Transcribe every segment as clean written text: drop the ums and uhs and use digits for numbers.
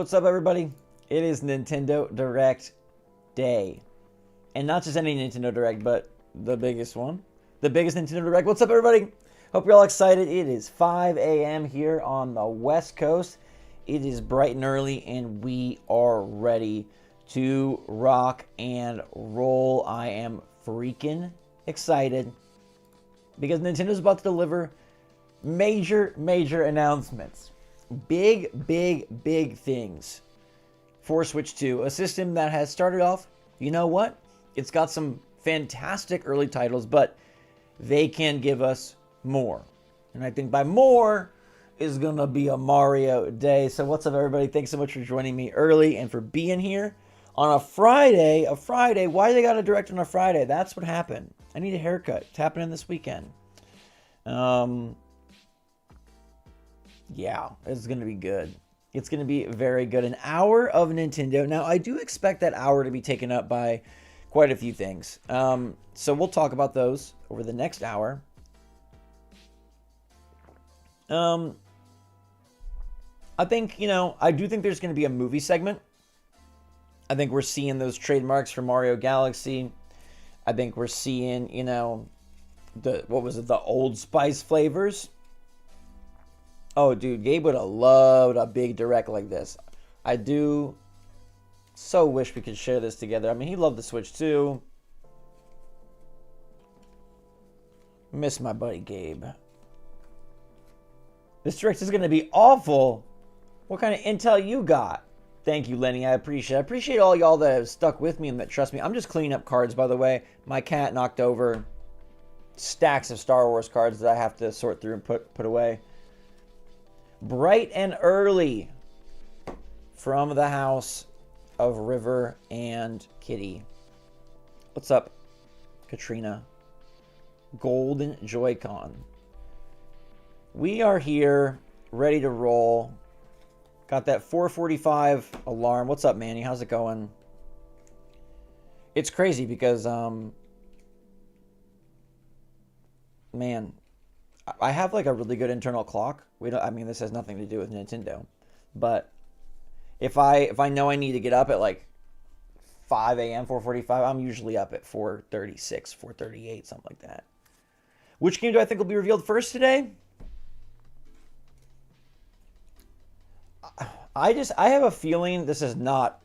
What's up, everybody? It is Nintendo Direct Day. And not just any Nintendo Direct, but the biggest one. The biggest Nintendo Direct. What's up, everybody? Hope you're all excited. It is 5 a.m. here on the West Coast. It is bright and early, and we are ready to rock and roll. I am freaking excited because Nintendo's about to deliver major announcements. Big things for Switch 2. A system that has started off, you know what? It's got some fantastic early titles, but they can give us more. And I think by more is going to be a Mario day. So what's up, everybody? Thanks so much for joining me early and for being here on a Friday. Why they got a direct on a Friday? That's what happened. I need a haircut. It's happening this weekend. Yeah, it's going to be good. It's going to be very good. An hour of Nintendo. Now, I do expect that hour to be taken up by quite a few things. So we'll talk about those over the next hour. I think, I do think there's going to be a movie segment. I think we're seeing those trademarks for Mario Galaxy. I think we're seeing, the Old Spice flavors. Oh, dude, Gabe would have loved a big direct like this. I do so wish we could share this together. I mean, he loved the Switch too. Miss my buddy Gabe. This direct is going to be awful. What kind of intel you got? Thank you, Lenny. I appreciate it. I appreciate all y'all that have stuck with me and that trust me. I'm just cleaning up cards, by the way. My cat knocked over stacks of Star Wars cards that I have to sort through and put away. Bright and early from the house of River and Kitty. What's up, Katrina? Golden Joy-Con. We are here, ready to roll. Got that 4:45 alarm. What's up, Manny? How's it going? It's crazy because, man, I have like a really good internal clock. This has nothing to do with Nintendo, but if I know I need to get up at like 5 a.m., 4:45, I'm usually up at 4:36, 4:38, something like that. Which game do I think will be revealed first today? I have a feeling this is not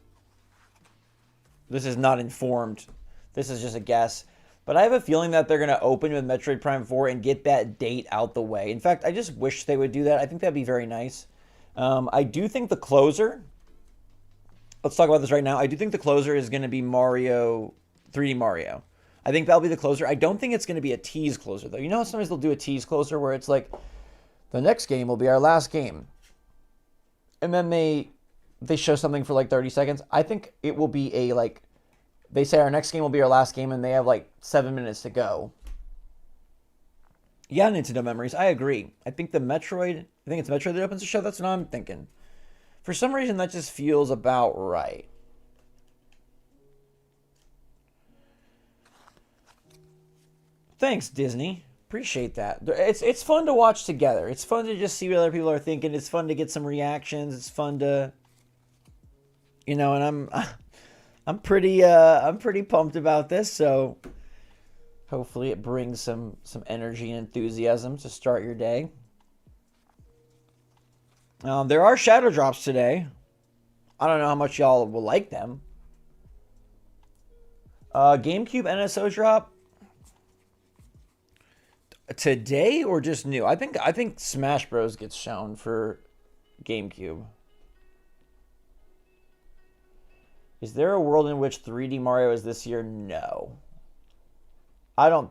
informed. This is just a guess. But I have a feeling that they're going to open with Metroid Prime 4 and get that date out the way. In fact, I just wish they would do that. I think that'd be very nice. I do think the closer... Let's talk about this right now. I do think the closer is going to be 3D Mario. I think that'll be the closer. I don't think it's going to be a tease closer, though. You know how sometimes they'll do a tease closer where it's like, the next game will be our last game. And then they show something for like 30 seconds. I think it will be they say our next game will be our last game, and they have like 7 minutes to go. Yeah, Nintendo Memories. I agree. I think it's Metroid that opens the show. That's what I'm thinking. For some reason, that just feels about right. Thanks, Disney. Appreciate that. It's fun to watch together. It's fun to just see what other people are thinking. It's fun to get some reactions. It's fun to, and I'm pretty pumped about this, so hopefully it brings some energy and enthusiasm to start your day. There are shadow drops today. I don't know how much y'all will like them. GameCube NSO drop today or just new? I think Smash Bros gets shown for GameCube. Is there a world in which 3D Mario is this year? No. I don't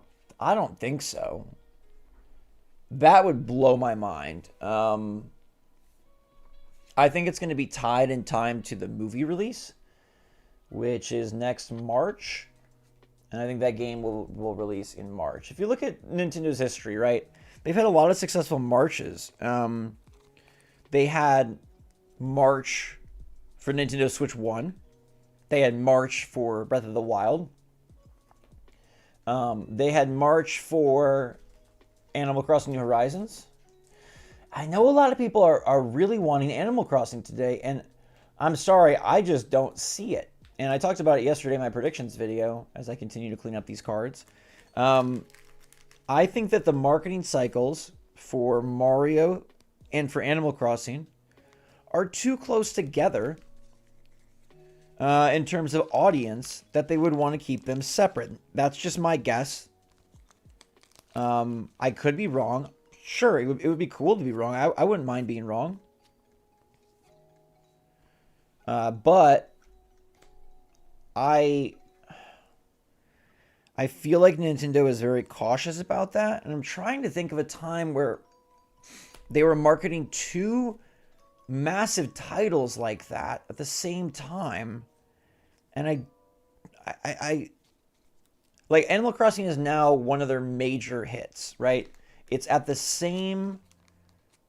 think so. That would blow my mind. I think it's going to be tied in time to the movie release, which is next March. And I think that game will release in March. If you look at Nintendo's history, right? They've had a lot of successful Marches. They had March for Nintendo Switch 1. They had March for Breath of the Wild. They had March for Animal Crossing New Horizons. I know a lot of people are really wanting Animal Crossing today, and I'm sorry, I just don't see it. And I talked about it yesterday in my predictions video as I continue to clean up these cards. I think that the marketing cycles for Mario and for Animal Crossing are too close together in terms of audience that they would want to keep them separate. That's just my guess. I could be wrong. Sure, it would be cool to be wrong. I wouldn't mind being wrong. But I feel like Nintendo is very cautious about that. And I'm trying to think of a time where they were marketing two massive titles like that at the same time. And I like Animal Crossing is now one of their major hits, right? It's at the same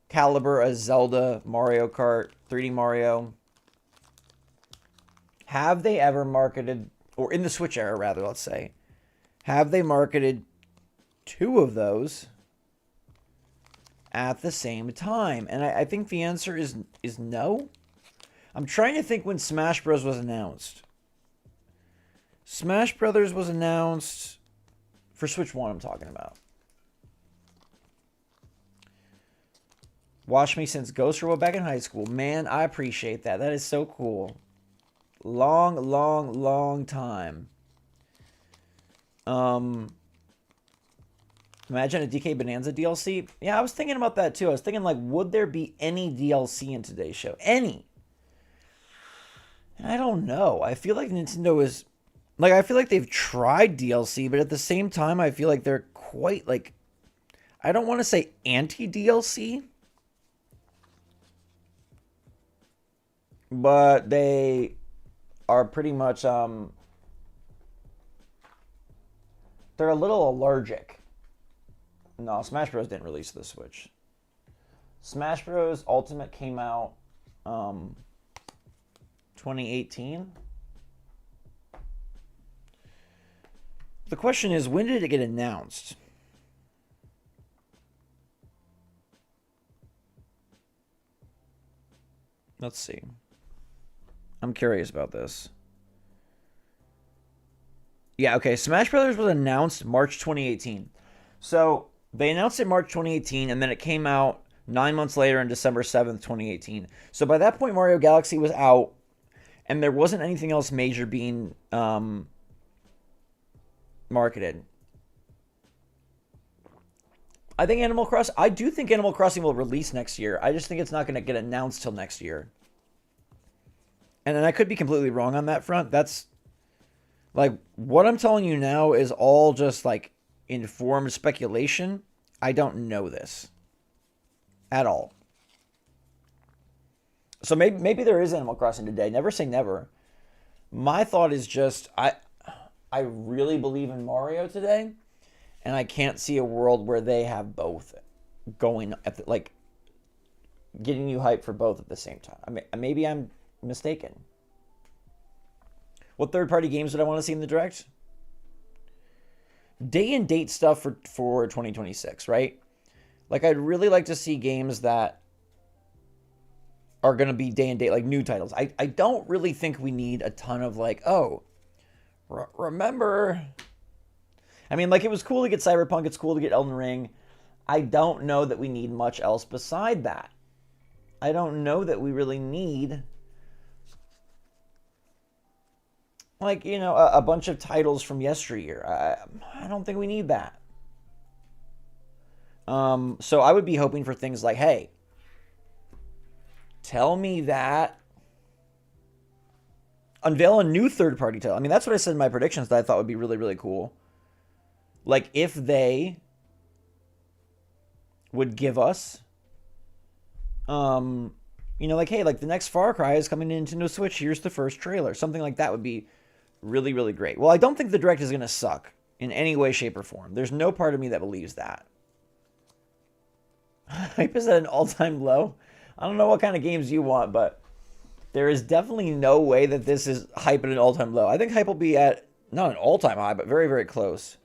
caliber as Zelda, Mario Kart, 3D Mario. Have they ever marketed, or in the Switch era rather, let's say, have they marketed two of those at the same time? And I think the answer is no. I'm trying to think when Smash Bros. Was announced. Smash Brothers was announced for Switch 1, I'm talking about. Watch me since Ghost Robot back in high school. Man, I appreciate that. That is so cool. Long time. Imagine a DK Bonanza DLC. Yeah, I was thinking about that too. I was thinking, like, would there be any DLC in today's show? Any? And I don't know. I feel like Nintendo is... Like, I feel like they've tried DLC, but at the same time, I feel like they're quite, like... I don't want to say anti-DLC. But they are pretty much... they're a little allergic. No, Smash Bros. Didn't release the Switch. Smash Bros. Ultimate came out 2018. The question is, when did it get announced? Let's see. I'm curious about this. Yeah, okay. Smash Brothers was announced March 2018. So they announced it March 2018, and then it came out 9 months later on December 7th, 2018. So by that point, Mario Galaxy was out, and there wasn't anything else major being marketed. I do think Animal Crossing will release next year. I just think it's not going to get announced till next year. And then I could be completely wrong on that front. That's, like, what I'm telling you now is all just, like, informed speculation. I don't know this at all. So maybe there is Animal Crossing today. Never say never. My thought is just, I really believe in Mario today, and I can't see a world where they have both going at the, like, getting you hyped for both at the same time. I mean, maybe I'm mistaken. What third-party games would I want to see in the Direct? Day and date stuff for 2026, right? Like, I'd really like to see games that are going to be day and date, like new titles. I don't really think we need a ton of, like, oh, remember... I mean, like, it was cool to get Cyberpunk. It's cool to get Elden Ring. I don't know that we need much else beside that. I don't know that we really need... like, you know, a bunch of titles from yesteryear. I don't think we need that. So I would be hoping for things like, hey, tell me that. Unveil a new third-party title. I mean, that's what I said in my predictions that I thought would be really, really cool. Like, if they would give us, you know, like, hey, like, the next Far Cry is coming to Nintendo Switch. Here's the first trailer. Something like that would be really, really great. Well, I don't think the Direct is going to suck in any way, shape, or form. There's no part of me that believes that. Hype is at an all-time low. I don't know what kind of games you want, but there is definitely no way that this is hype at an all-time low. I think hype will be at, not an all-time high, but very, very close.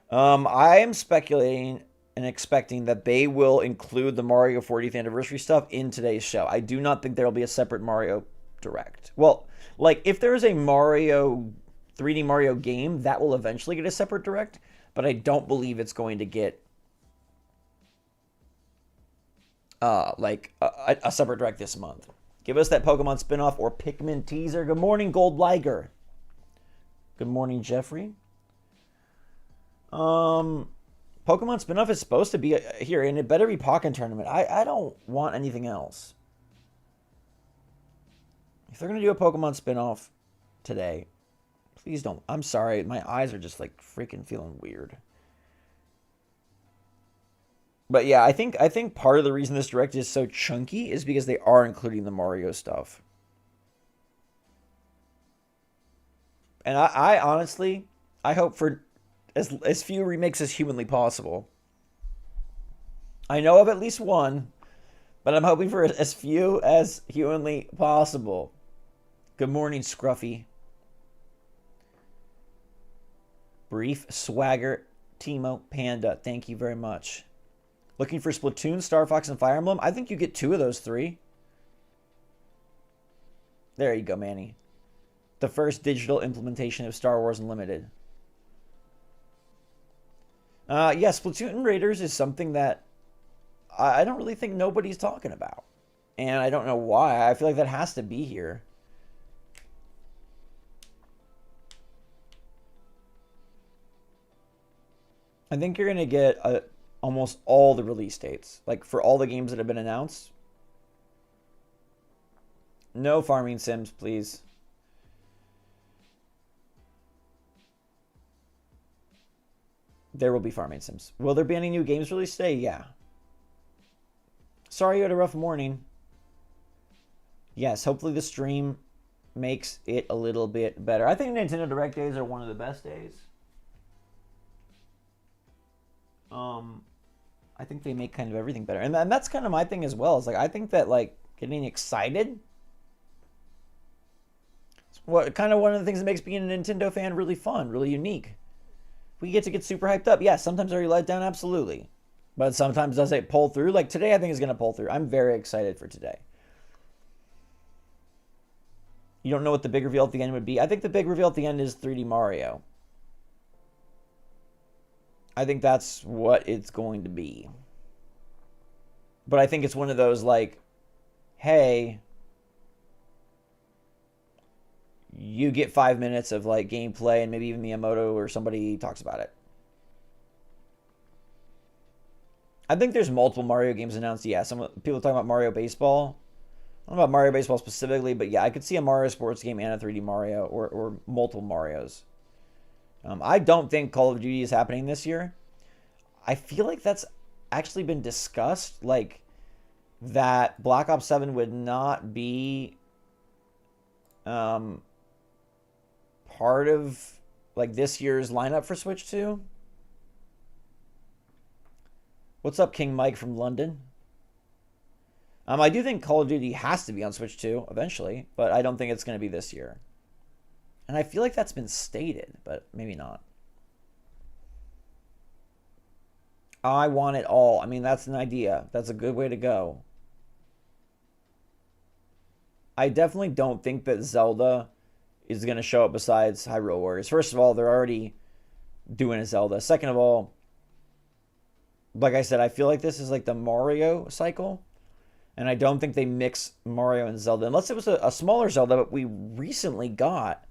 I am speculating and expecting that they will include the Mario 40th anniversary stuff in today's show. I do not think there will be a separate Mario Direct. Well, like if there's a 3D Mario game, that will eventually get a separate Direct, but I don't believe it's going to get like a separate Direct this month. Give us that Pokemon spinoff or Pikmin teaser. Good morning, Gold Liger. Good morning, Jeffrey. Pokemon spinoff is supposed to be here, and it better be Pokken Tournament. I don't want anything else. If they're going to do a Pokemon spinoff today, please don't. I'm sorry. My eyes are just like freaking feeling weird. But yeah, I think part of the reason this Direct is so chunky is because they are including the Mario stuff. And I honestly, I hope for as few remakes as humanly possible. I know of at least one, but I'm hoping for as few as humanly possible. Good morning, Scruffy. Brief Swagger, Timo, Panda. Thank you very much. Looking for Splatoon, Star Fox, and Fire Emblem? I think you get 2 of those 3. There you go, Manny. The first digital implementation of Star Wars Unlimited. Yes, Splatoon Raiders is something that I don't really think nobody's talking about. And I don't know why. I feel like that has to be here. I think you're going to get almost all the release dates. Like, for all the games that have been announced. No farming sims, please. There will be farming sims. Will there be any new games released today? Yeah. Sorry you had a rough morning. Yes, hopefully the stream makes it a little bit better. I think Nintendo Direct days are one of the best days. I think they make kind of everything better. And that's kind of my thing as well. It's like, I think that, like, getting excited is kind of one of the things that makes being a Nintendo fan really fun, really unique. We get to get super hyped up. Yeah, sometimes are you let down? Absolutely. But sometimes does it pull through? Like today, I think is going to pull through. I'm very excited for today. You don't know what the big reveal at the end would be? I think the big reveal at the end is 3D Mario. I think that's what it's going to be. But I think it's one of those like, hey, you get 5 minutes of like gameplay and maybe even Miyamoto or somebody talks about it. I think there's multiple Mario games announced. Yeah, some people talking about Mario Baseball. I don't know about Mario Baseball specifically, but yeah, I could see a Mario sports game and a 3D Mario or multiple Marios. I don't think Call of Duty is happening this year. I feel like that's actually been discussed, like that Black Ops 7 would not be part of like this year's lineup for Switch 2. What's up, King Mike from London? I do think Call of Duty has to be on Switch 2 eventually, but I don't think it's going to be this year. And I feel like that's been stated, but maybe not. I want it all. I mean, that's an idea. That's a good way to go. I definitely don't think that Zelda is going to show up besides Hyrule Warriors. First of all, they're already doing a Zelda. Second of all, like I said, I feel like this is like the Mario cycle. And I don't think they mix Mario and Zelda. Unless it was a smaller Zelda, but we recently got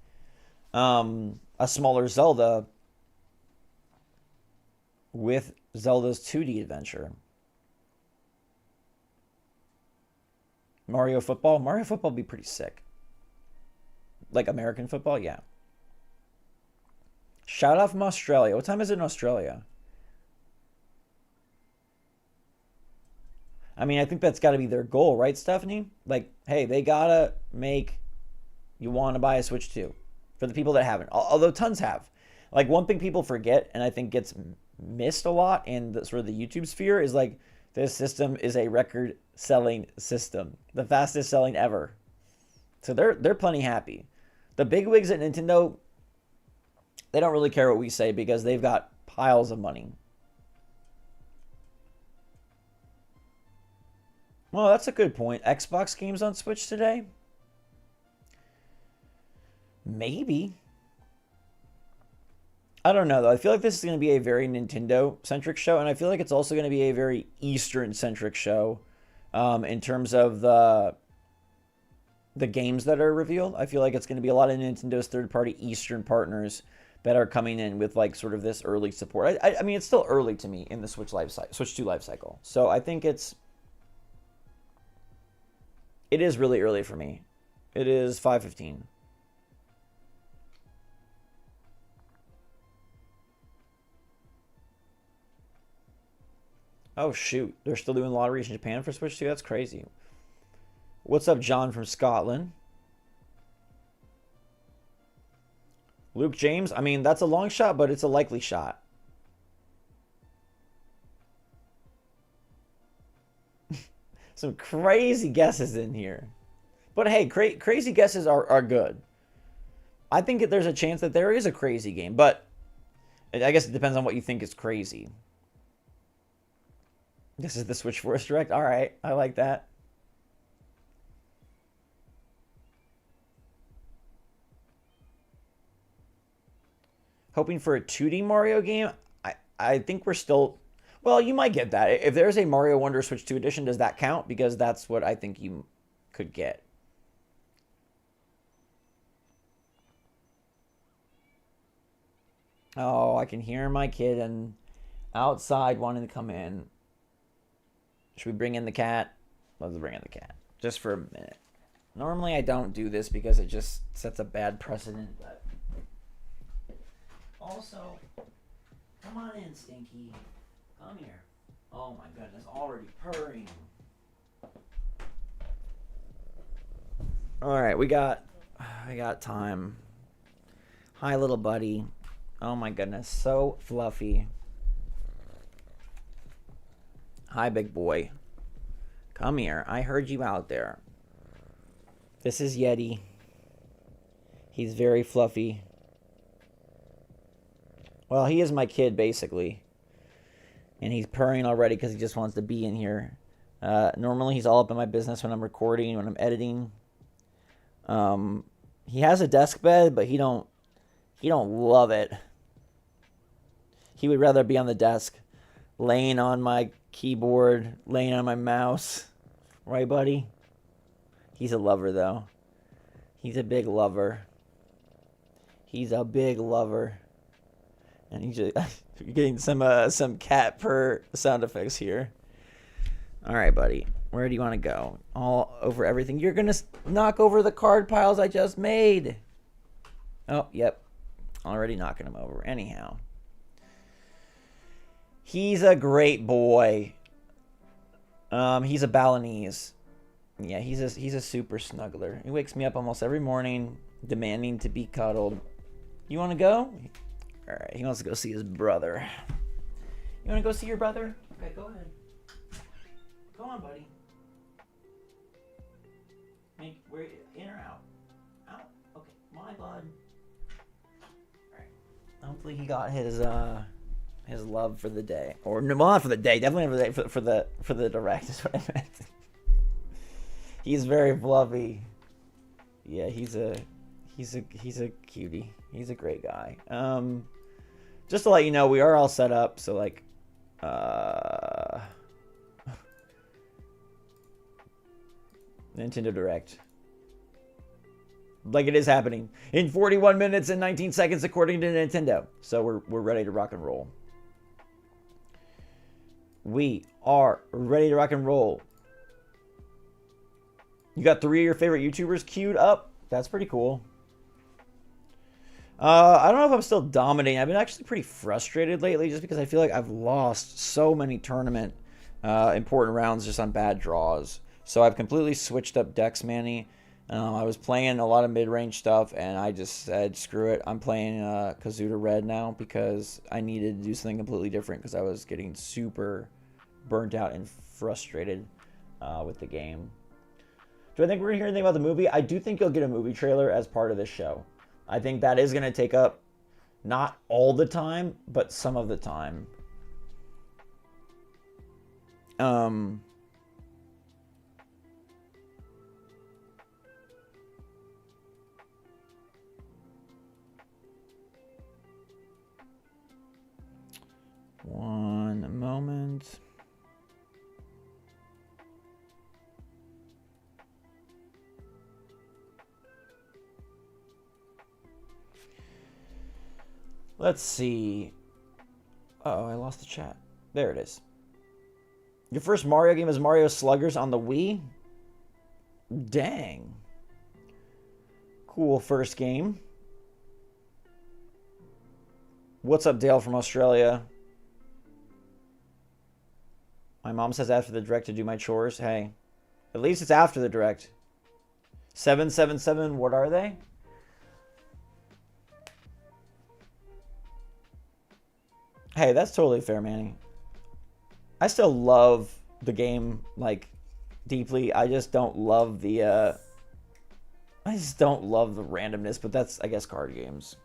a smaller Zelda with Zelda's 2D adventure. Mario football? Mario football would be pretty sick. Like American football? Yeah. Shout out from Australia. What time is it in Australia? I mean, I think that's got to be their goal, right, Stephanie? Like, hey, they got to make you want to buy a Switch 2 for the people that haven't. Although tons have. Like, one thing people forget, and I think gets missed a lot in the sort of the YouTube sphere, is like, this system is a record-selling system. The fastest selling ever. So they're plenty happy. The bigwigs at Nintendo, they don't really care what we say because they've got piles of money. Well, that's a good point. Xbox games on Switch today? Maybe. I don't know, though. I feel like this is going to be a very Nintendo-centric show, and I feel like it's also going to be a very Eastern-centric show in terms of the games that are revealed. I feel like it's going to be a lot of Nintendo's third-party Eastern partners that are coming in with like sort of this early support. I mean, it's still early to me in the Switch 2 life cycle. So I think it is really early for me. It is 5:15. Oh shoot, they're still doing lotteries in Japan for Switch 2? That's crazy. What's up, John from Scotland? Luke James, I mean, that's a long shot, but it's a likely shot. Some crazy guesses in here. But hey, crazy guesses are good. I think there's a chance that there is a crazy game, but I guess it depends on what you think is crazy. This is the SwitchForce Direct? Alright, I like that. Hoping for a 2D Mario game? I think we're still... Well, you might get that. If there's a Mario Wonder Switch 2 edition, does that count? Because that's what I think you could get. Oh, I can hear my kid and outside wanting to come in. Should we bring in the cat? Let's bring in the cat. Just for a minute. Normally I don't do this because it just sets a bad precedent, but... Also, come on in, Stinky. Come here. Oh my goodness, already purring. Alright, we got time. Hi, little buddy. Oh my goodness, so fluffy. Hi, big boy. Come here. I heard you out there. This is Yeti. He's very fluffy. Well, he is my kid, basically. And he's purring already because he just wants to be in here. Normally, he's all up in my business when I'm recording, when I'm editing. He has a desk bed, but he don't love it. He would rather be on the desk, laying on my keyboard, laying on my mouse. Right, buddy? He's a lover, though. He's a big lover. He's a big lover. And he's just you're getting some cat purr sound effects here. All right, buddy. Where do you want to go? All over everything. You're going to knock over the card piles I just made. Oh, yep. Already knocking them over. Anyhow. He's a great boy. He's a Balinese. Yeah, he's a super snuggler. He wakes me up almost every morning demanding to be cuddled. You want to go? All right, he wants to go see his brother. You want to go see your brother? Okay, go ahead. Go on, buddy. Where in or out? Out. Okay, my bud. All right. Hopefully he got his love for the day, or no, not for the day. Definitely for the day. For the direct is what I meant. He's very fluffy. Yeah, he's a cutie. He's a great guy. Just to let you know, we are all set up. So like, Nintendo Direct. Like it is happening in 41 minutes and 19 seconds according to Nintendo. So we're ready to rock and roll. We are ready to rock and roll. You got 3 of your favorite YouTubers queued up. That's pretty cool. I don't know if I'm still dominating. I've been actually pretty frustrated lately just because I feel like I've lost so many tournament important rounds just on bad draws. So I've completely switched up decks, Manny. I was playing a lot of mid-range stuff, and I just said, screw it. I'm playing Kazuda Red now because I needed to do something completely different because I was getting super burnt out and frustrated with the game. Do I think we're going to hear anything about the movie? I do think you'll get a movie trailer as part of this show. I think that is going to take up not all the time, but some of the time. Let's see. Uh-oh, I lost the chat. There it is. Your first Mario game is Mario Sluggers on the Wii? Dang. Cool first game. What's up, Dale from Australia? My mom says after the direct to do my chores. Hey, at least it's after the direct. 777, what are they? Hey, that's totally fair, Manny. I still love the game, like, deeply. I just don't love the, randomness, but that's, I guess, card games.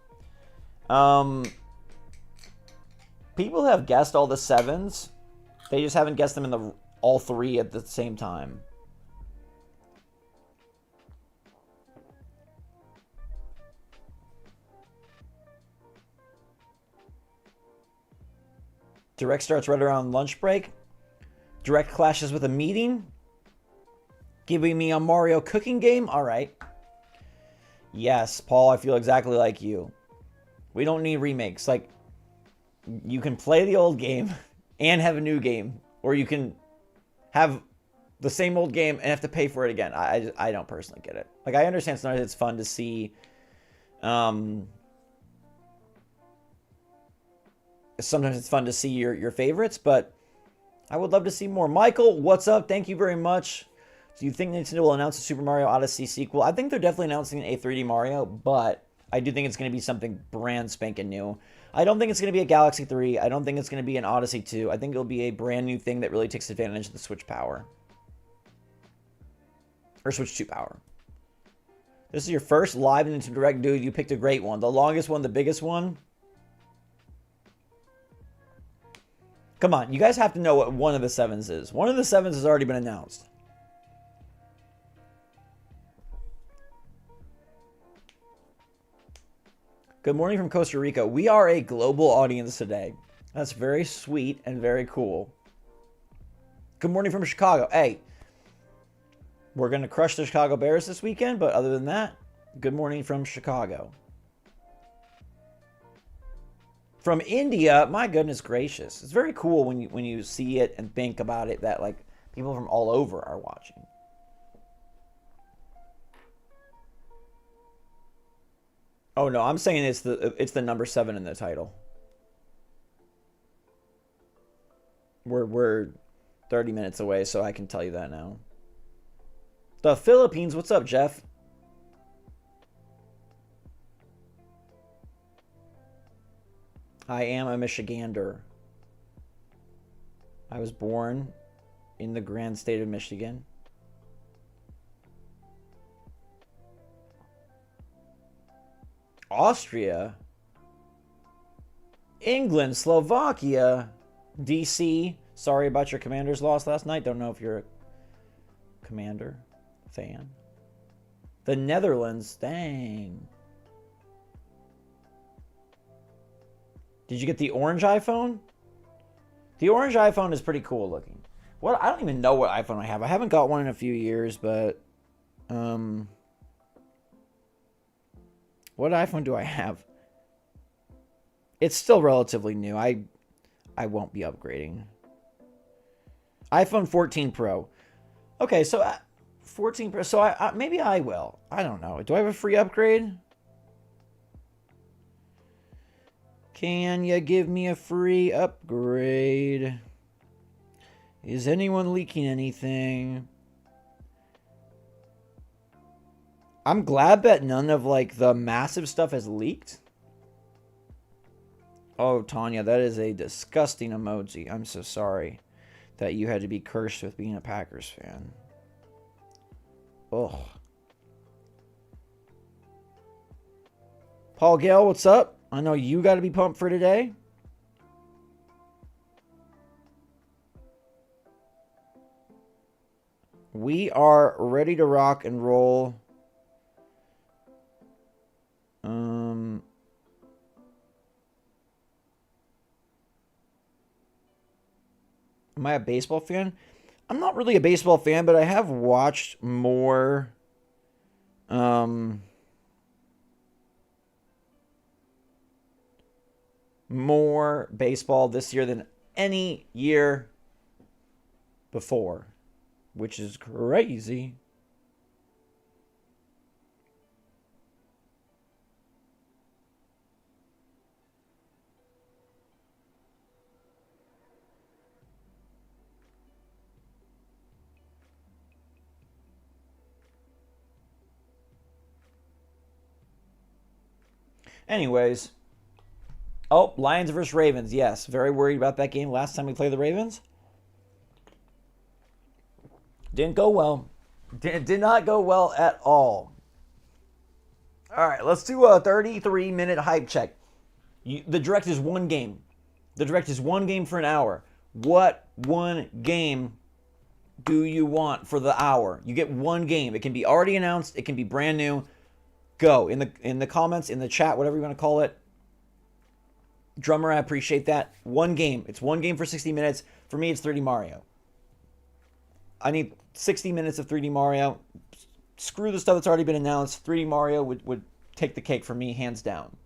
People have guessed all the 7s. They just haven't guessed them in all 3 at the same time. Direct starts right around lunch break. Direct clashes with a meeting. Giving me a Mario cooking game? All right. Yes, Paul, I feel exactly like you. We don't need remakes. Like, you can play the old game and have a new game. Or you can have the same old game and have to pay for it again. I don't personally get it. Like, I understand sometimes it's fun to see... sometimes it's fun to see your favorites, but I would love to see more. Michael, what's up? Thank you very much. Do you think Nintendo will announce a Super Mario Odyssey sequel? I think they're definitely announcing a 3D Mario, but I do think it's going to be something brand spanking new. I don't think it's going to be a Galaxy 3. I don't think it's going to be an Odyssey 2. I think it'll be a brand new thing that really takes advantage of the Switch power. Or Switch 2 power. This is your first live Nintendo Direct, dude. You picked a great one. The longest one, the biggest one. Come on, you guys have to know what one of the 7s is. One of the 7s has already been announced. Good morning from Costa Rica. We are a global audience today. That's very sweet and very cool. Good morning from Chicago. Hey, we're going to crush the Chicago Bears this weekend, but other than that, good morning from Chicago. From India, my goodness gracious. It's very cool when you see it and think about it that, like, people from all over are watching. Oh no, I'm saying it's the number 7 in the title. We're 30 minutes away, so I can tell you that now. The Philippines, what's up, Jeff? I am a Michigander. I was born in the grand state of Michigan. Austria, England, Slovakia, DC. Sorry about your Commanders loss last night. Don't know if you're a Commander fan. The Netherlands, dang. Did you get the orange iPhone? The orange iPhone is pretty cool looking. What? I don't even know what iPhone I have. I haven't got one in a few years, but what iPhone do I have? It's still relatively new. I won't be upgrading. iPhone 14 Pro. Okay, so 14 Pro. So maybe I will. I don't know. Do I have a free upgrade? Can you give me a free upgrade? Is anyone leaking anything? I'm glad that none of, like, the massive stuff has leaked. Oh, Tanya, that is a disgusting emoji. I'm so sorry that you had to be cursed with being a Packers fan. Ugh. Paul Gale, what's up? I know you got to be pumped for today. We are ready to rock and roll. Am I a baseball fan? I'm not really a baseball fan, but I have watched more more baseball this year than any year before, which is crazy. Anyways, oh, Lions versus Ravens. Yes, very worried about that game. Last time we played the Ravens, didn't go well. Did not go well at all. All right, let's do a 33-minute hype check. The direct is one game. The direct is one game for an hour. What one game do you want for the hour? You get one game. It can be already announced. It can be brand new. Go in the comments, in the chat, whatever you want to call it. Drummer, I appreciate that. One game. It's one game for 60 minutes. For me, it's 3D Mario. I need 60 minutes of 3D Mario. Screw the stuff that's already been announced. 3D Mario would take the cake for me, hands down.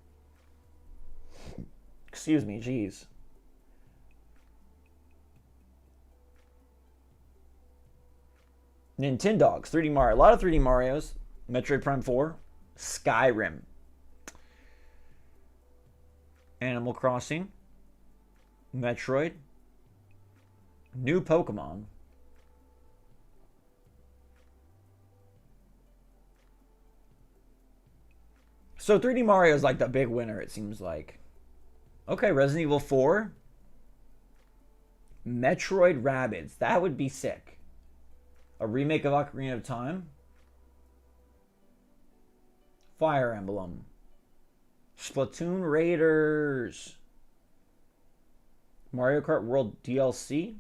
Excuse me, jeez. Nintendogs, 3D Mario. A lot of 3D Marios. Metroid Prime 4. Skyrim. Animal Crossing. Metroid. New Pokemon. So 3D Mario is like the big winner, it seems like. Okay, Resident Evil 4. Metroid Rabbids. That would be sick. A remake of Ocarina of Time. Fire Emblem. Splatoon Raiders. Mario Kart World DLC.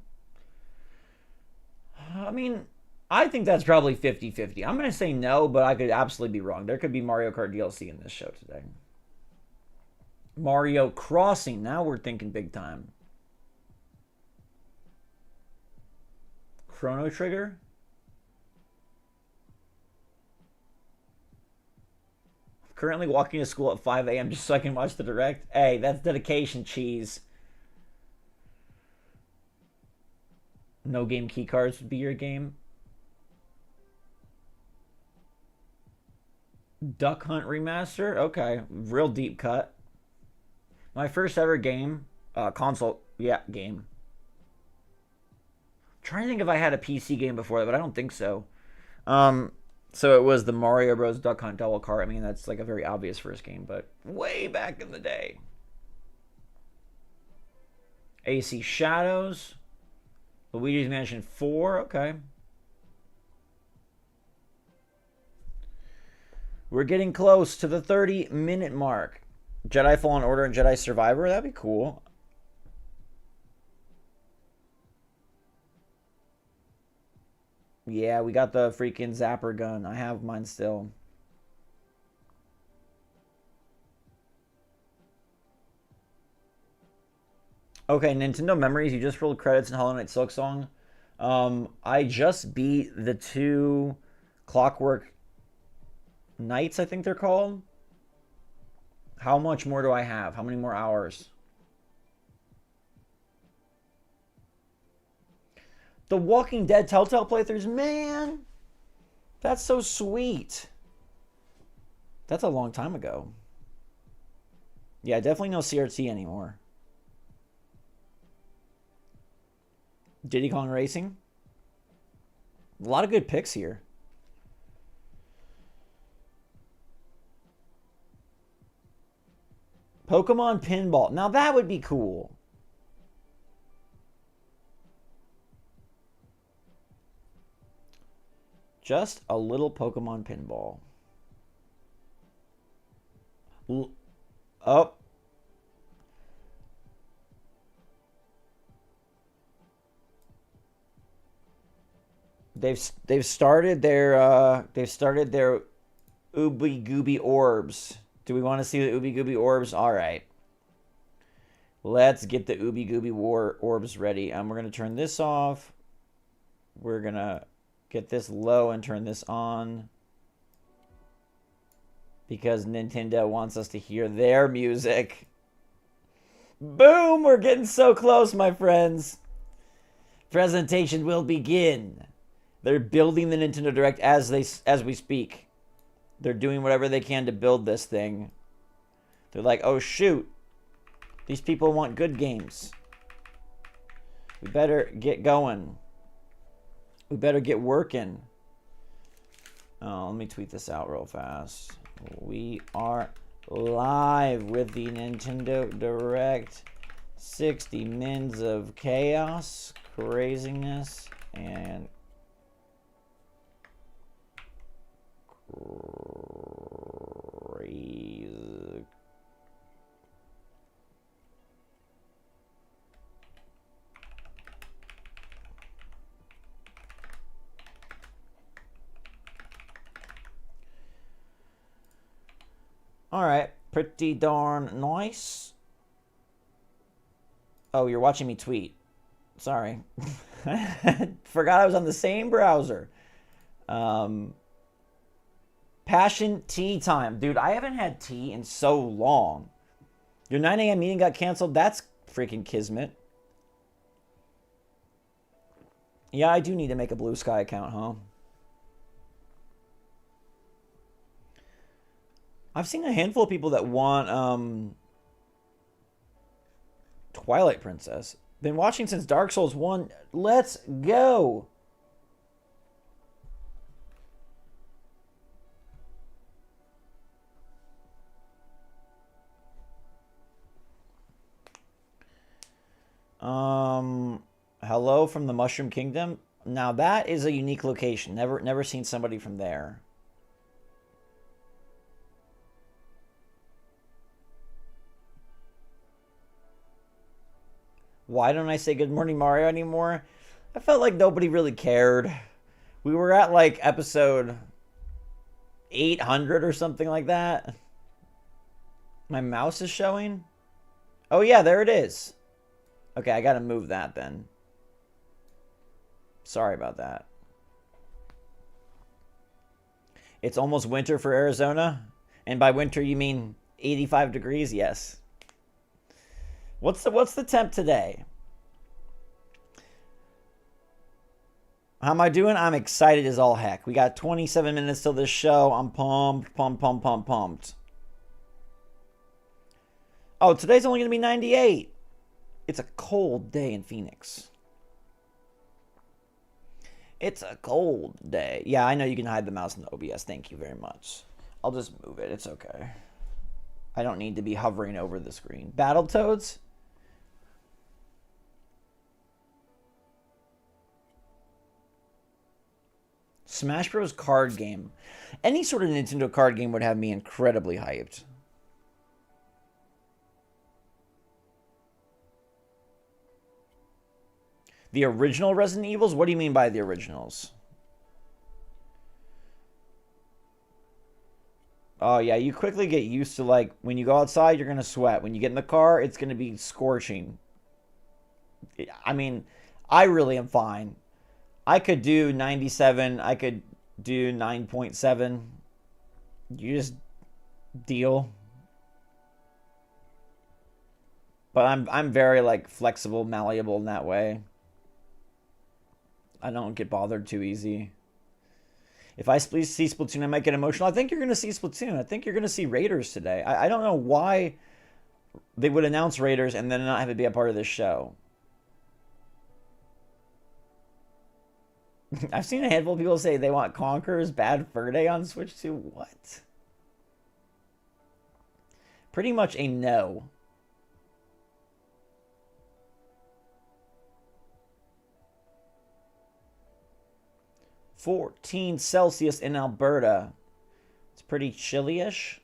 I mean, I think that's probably 50-50. I'm going to say no, but I could absolutely be wrong. There could be Mario Kart DLC in this show today. Mario Crossing. Now we're thinking big time. Chrono Trigger. Currently walking to school at 5 a.m. just so I can watch the direct. Hey, that's dedication, cheese. No game key cards would be your game. Duck Hunt Remaster? Okay. Real deep cut. My first ever game. Console. Yeah, game. I'm trying to think if I had a PC game before that, but I don't think so. So it was the Mario Bros. Duck Hunt Double Car. I mean, that's like a very obvious first game, but way back in the day. AC Shadows. Luigi's Mansion 4. Okay. We're getting close to the 30-minute mark. Jedi Fallen Order and Jedi Survivor. That'd be cool. Yeah, we got the freaking zapper gun. I have mine still. Okay, Nintendo Memories. You just rolled credits in Hollow Knight Silksong. I just beat the 2 Clockwork Knights, I think they're called. How much more do I have? How many more hours? The Walking Dead Telltale playthroughs, man, that's so sweet. That's a long time ago. Yeah, definitely no CRT anymore. Diddy Kong Racing. A lot of good picks here. Pokemon Pinball. Now that would be cool. Just a little Pokemon Pinball. Oh. They've started their Ooby Gooby Orbs. Do we want to see the Ooby Gooby Orbs? All right. Let's get the Ooby Gooby Orbs ready. We're going to turn this off. We're going to get this low and turn this on. Because Nintendo wants us to hear their music. Boom! We're getting so close, my friends. Presentation will begin. They're building the Nintendo Direct as we speak. They're doing whatever they can to build this thing. They're like, oh shoot, these people want good games. We better get going. We better get working. Oh, let me tweet this out real fast. We are live with the Nintendo Direct. 60 mins of chaos, craziness, and crazy. All right, pretty darn nice. Oh, you're watching me tweet. Sorry. Forgot I was on the same browser. Passion tea time. Dude, I haven't had tea in so long. Your 9 a.m. meeting got canceled? That's freaking kismet. Yeah, I do need to make a Blue Sky account, huh? I've seen a handful of people that want Twilight Princess. Been watching since Dark Souls 1. Let's go. Hello from the Mushroom Kingdom. Now that is a unique location. Never seen somebody from there. Why don't I say good morning Mario anymore? I felt like nobody really cared. We were at like episode 800 or something like that. My mouse is showing. Oh yeah, there it is. Okay, I gotta move that then. Sorry about that. It's almost winter for Arizona. And by winter you mean 85 degrees? Yes. What's the temp today? How am I doing? I'm excited as all heck. We got 27 minutes till this show. I'm pumped. Oh, today's only going to be 98. It's a cold day in Phoenix. It's a cold day. Yeah, I know you can hide the mouse in the OBS. Thank you very much. I'll just move it. It's okay. I don't need to be hovering over the screen. Battletoads? Smash Bros. Card game. Any sort of Nintendo card game would have me incredibly hyped. The original Resident Evils? What do you mean by the originals? Oh, yeah, you quickly get used to, like, when you go outside, you're going to sweat. When you get in the car, it's going to be scorching. I mean, I really am fine. I could do 97. I could do 9.7. You just deal. But I'm very, like, flexible, malleable in that way. I don't get bothered too easy. If I see Splatoon, I might get emotional. I think you're going to see Splatoon. I think you're going to see Raiders today. I don't know why they would announce Raiders and then not have it be a part of this show. I've seen a handful of people say they want Conker's Bad Fur Day on Switch 2. What? Pretty much a no. -14 in Alberta. It's pretty chilly-ish.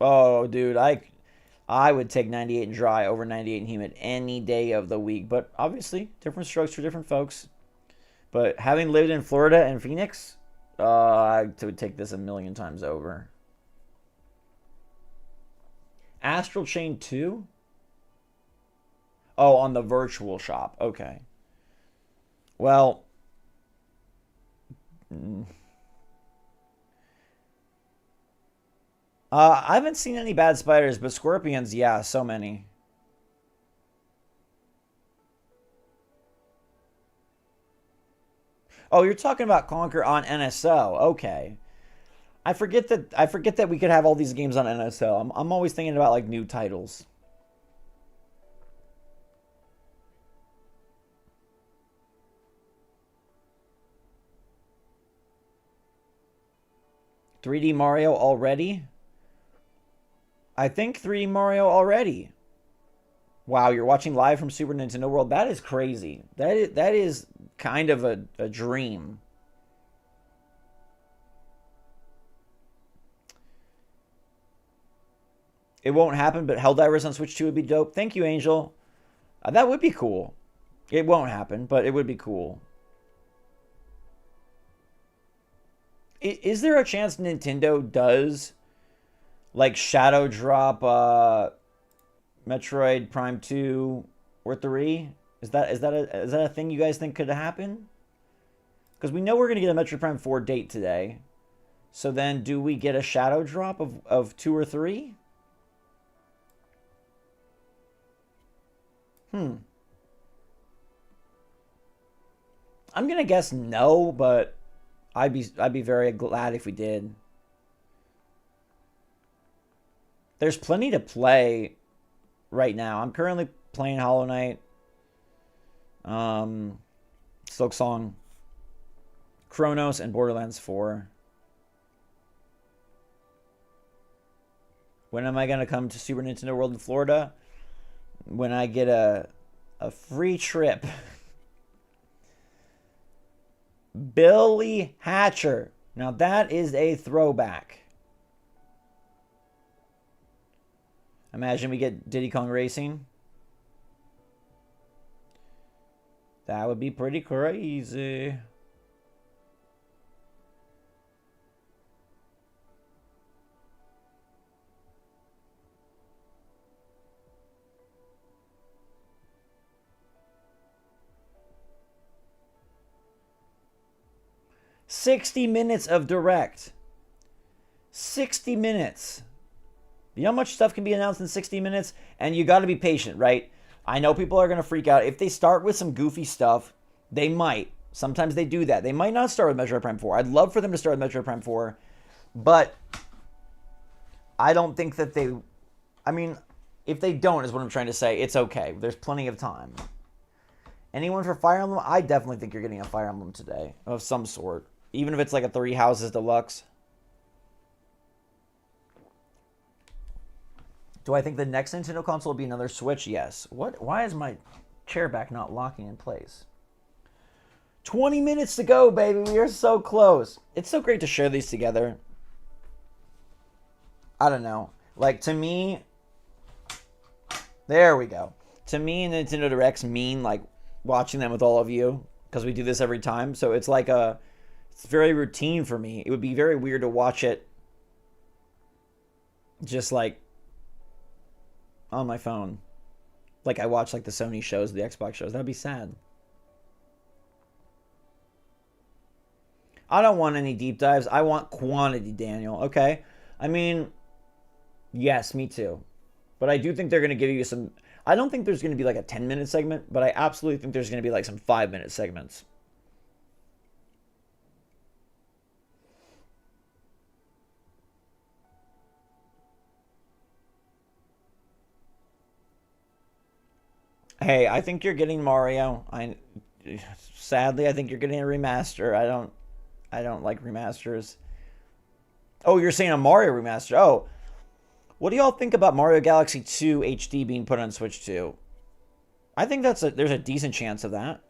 Oh, dude, I would take 98 and dry over 98 and humid any day of the week. But obviously, different strokes for different folks. But having lived in Florida and Phoenix, I would take this a million times over. Astral Chain 2? Oh, on the virtual shop. Okay. Well, I haven't seen any bad spiders, but scorpions, yeah, so many. Oh, you're talking about Conquer on NSO. Okay. I forget that we could have all these games on NSO. I'm always thinking about like new titles. "3D Mario already?" I think 3D Mario already. Wow, you're watching live from Super Nintendo World. That is crazy. That is kind of a dream. It won't happen, but Helldivers on Switch 2 would be dope. Thank you, Angel. That would be cool. It won't happen, but it would be cool. Is there a chance Nintendo does like shadow drop Metroid Prime 2 or 3? Is that a thing you guys think could happen? Because we know we're gonna get a Metroid Prime 4 date today. So then do we get a shadow drop of 2 or 3? I'm gonna guess no, but I'd be very glad if we did. There's plenty to play right now. I'm currently playing Hollow Knight, um, Silksong, Chronos, and Borderlands 4. When am I gonna come to Super Nintendo World in Florida? When I get a free trip. Billy Hatcher. Now that is a throwback. Imagine we get Diddy Kong Racing. That would be pretty crazy. $60 of direct. 60 minutes. You know how much stuff can be announced in 60 minutes? And you got to be patient, right? I know people are going to freak out. If they start with some goofy stuff, they might. Sometimes they do that. They might not start with Metroid Prime 4. I'd love for them to start with Metroid Prime 4. But I don't think that they... I mean, if they don't, is what I'm trying to say. It's okay. There's plenty of time. Anyone for Fire Emblem? I definitely think you're getting a Fire Emblem today. Of some sort. Even if it's like a 3 Houses Deluxe. Do I think the next Nintendo console will be another Switch? Yes. What? Why is my chair back not locking in place? 20 minutes to go, baby. We are so close. It's so great to share these together. I don't know. Like, to me... There we go. To me, Nintendo Directs mean, like, watching them with all of you. Because we do this every time. So it's like a... It's very routine for me. It would be very weird to watch it just, like, on my phone. Like I watch, like, the Sony shows, the Xbox shows. That'd be sad. I don't want any deep dives. I want quantity, Daniel. Okay? I mean, yes, me too. But I do think they're going to give you some... I don't think there's going to be, like, a 10-minute segment, but I absolutely think there's going to be, like, some 5-minute segments. Hey, I think you're getting Mario. Sadly, I think you're getting a remaster. I don't like remasters. Oh, you're saying a Mario remaster. Oh. What do y'all think about Mario Galaxy 2 HD being put on Switch 2? I think there's a decent chance of that.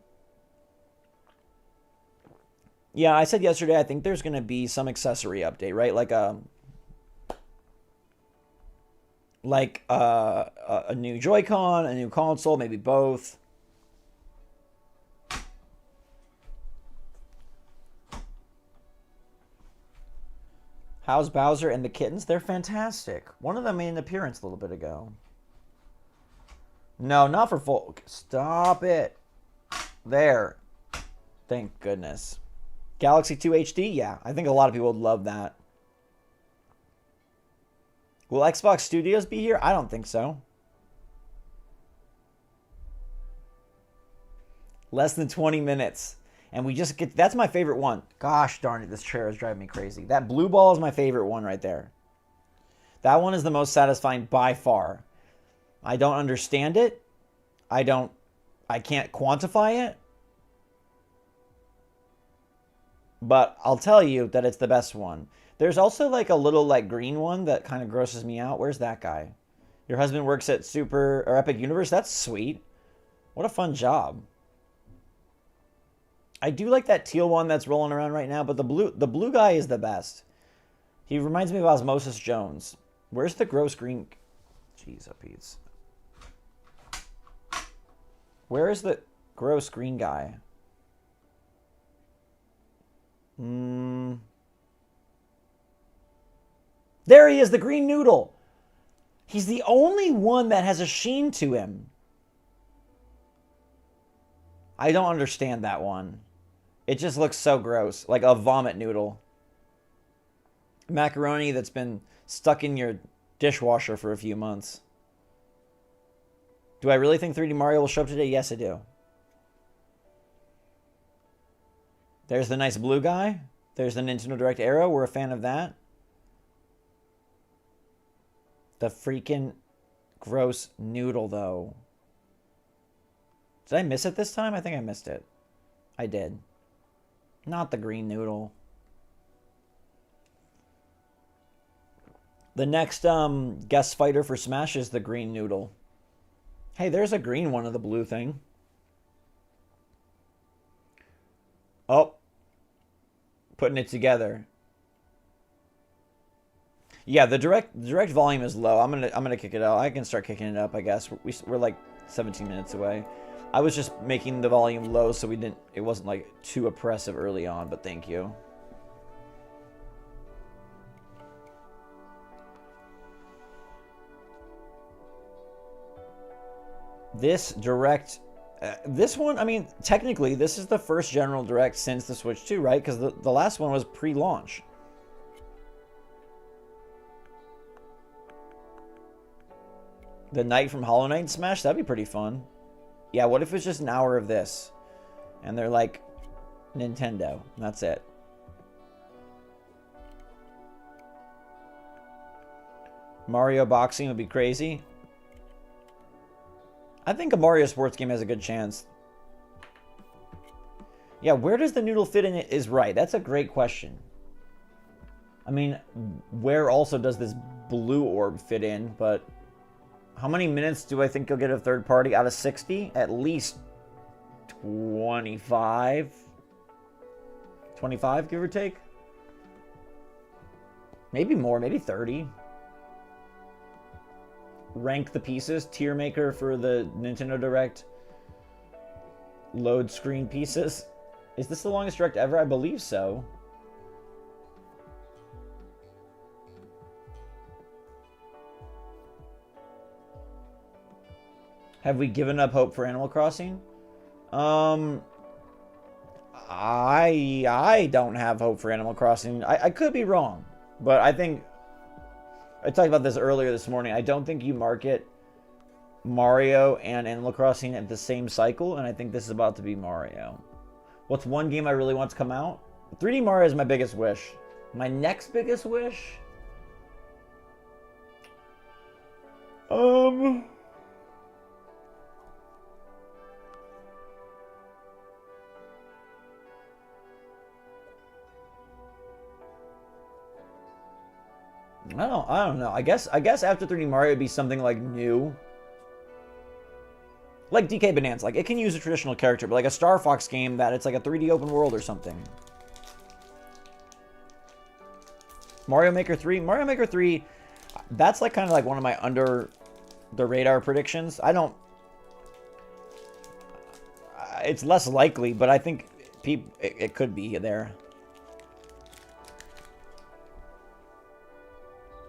Yeah, I said yesterday I think there's going to be some accessory update, right? Like a new Joy-Con, a new console, maybe both. How's Bowser and the kittens? They're fantastic. One of them made an appearance a little bit ago. No, not for full. Stop it. There. Thank goodness. Galaxy 2 HD? Yeah, I think a lot of people would love that. Will Xbox Studios be here? I don't think so. Less than 20 minutes. And we just get... That's my favorite one. Gosh darn it, this chair is driving me crazy. That blue ball is my favorite one right there. That one is the most satisfying by far. I don't understand it. I can't quantify it. But I'll tell you that it's the best one. There's also like a little like green one that kind of grosses me out. Where's that guy? Your husband works at Super or Epic Universe? That's sweet. What a fun job. I do like that teal one that's rolling around right now, but the blue guy is the best. He reminds me of Osmosis Jones. Where's the gross green? Jeez, Pete's. Where is the gross green guy? There he is, the green noodle. He's the only one that has a sheen to him. I don't understand that one. It just looks so gross, like a vomit noodle. Macaroni that's been stuck in your dishwasher for a few months. Do I really think 3D Mario will show up today? Yes, I do. There's the nice blue guy. There's the Nintendo Direct arrow. We're a fan of that. The freaking gross noodle, though. Did I miss it this time? I think I missed it. I did. Not the green noodle. The next guest fighter for Smash is the green noodle. Hey, there's a green one of the blue thing. Oh. Putting it together. Yeah, the direct volume is low. I'm gonna kick it out. I can start kicking it up, I guess. We're like 17 minutes away. I was just making the volume low so it wasn't like too oppressive early on, but thank you. This direct, this one, I mean, technically, this is the first general direct since the Switch 2, right? Because the last one was pre-launch. The night from Hollow Knight Smash, that'd be pretty fun. Yeah, what if it's just an hour of this? And they're like, Nintendo. That's it. Mario boxing would be crazy. I think a Mario sports game has a good chance. Yeah, where does the noodle fit in it is right. That's a great question. I mean, where also does this blue orb fit in? But how many minutes do I think you'll get a third party out of 60? At least 25. 25, give or take. Maybe more, maybe 30. Rank the pieces. Tier maker for the Nintendo Direct. Load screen pieces. Is this the longest direct ever? I believe so. Have we given up hope for Animal Crossing? I don't have hope for Animal Crossing. I could be wrong, but I think I talked about this earlier this morning. I don't think you market Mario and Animal Crossing at the same cycle, and I think this is about to be Mario. What's one game I really want to come out? 3D Mario is my biggest wish. My next biggest wish? I don't know. I guess after 3D Mario it'd be something like new. Like DK Bonanza. Like it can use a traditional character, but like a Star Fox game that it's like a 3D open world or something. Mario Maker 3. Mario Maker 3, that's like kind of like one of my under the radar predictions. It's less likely, but I think it could be there.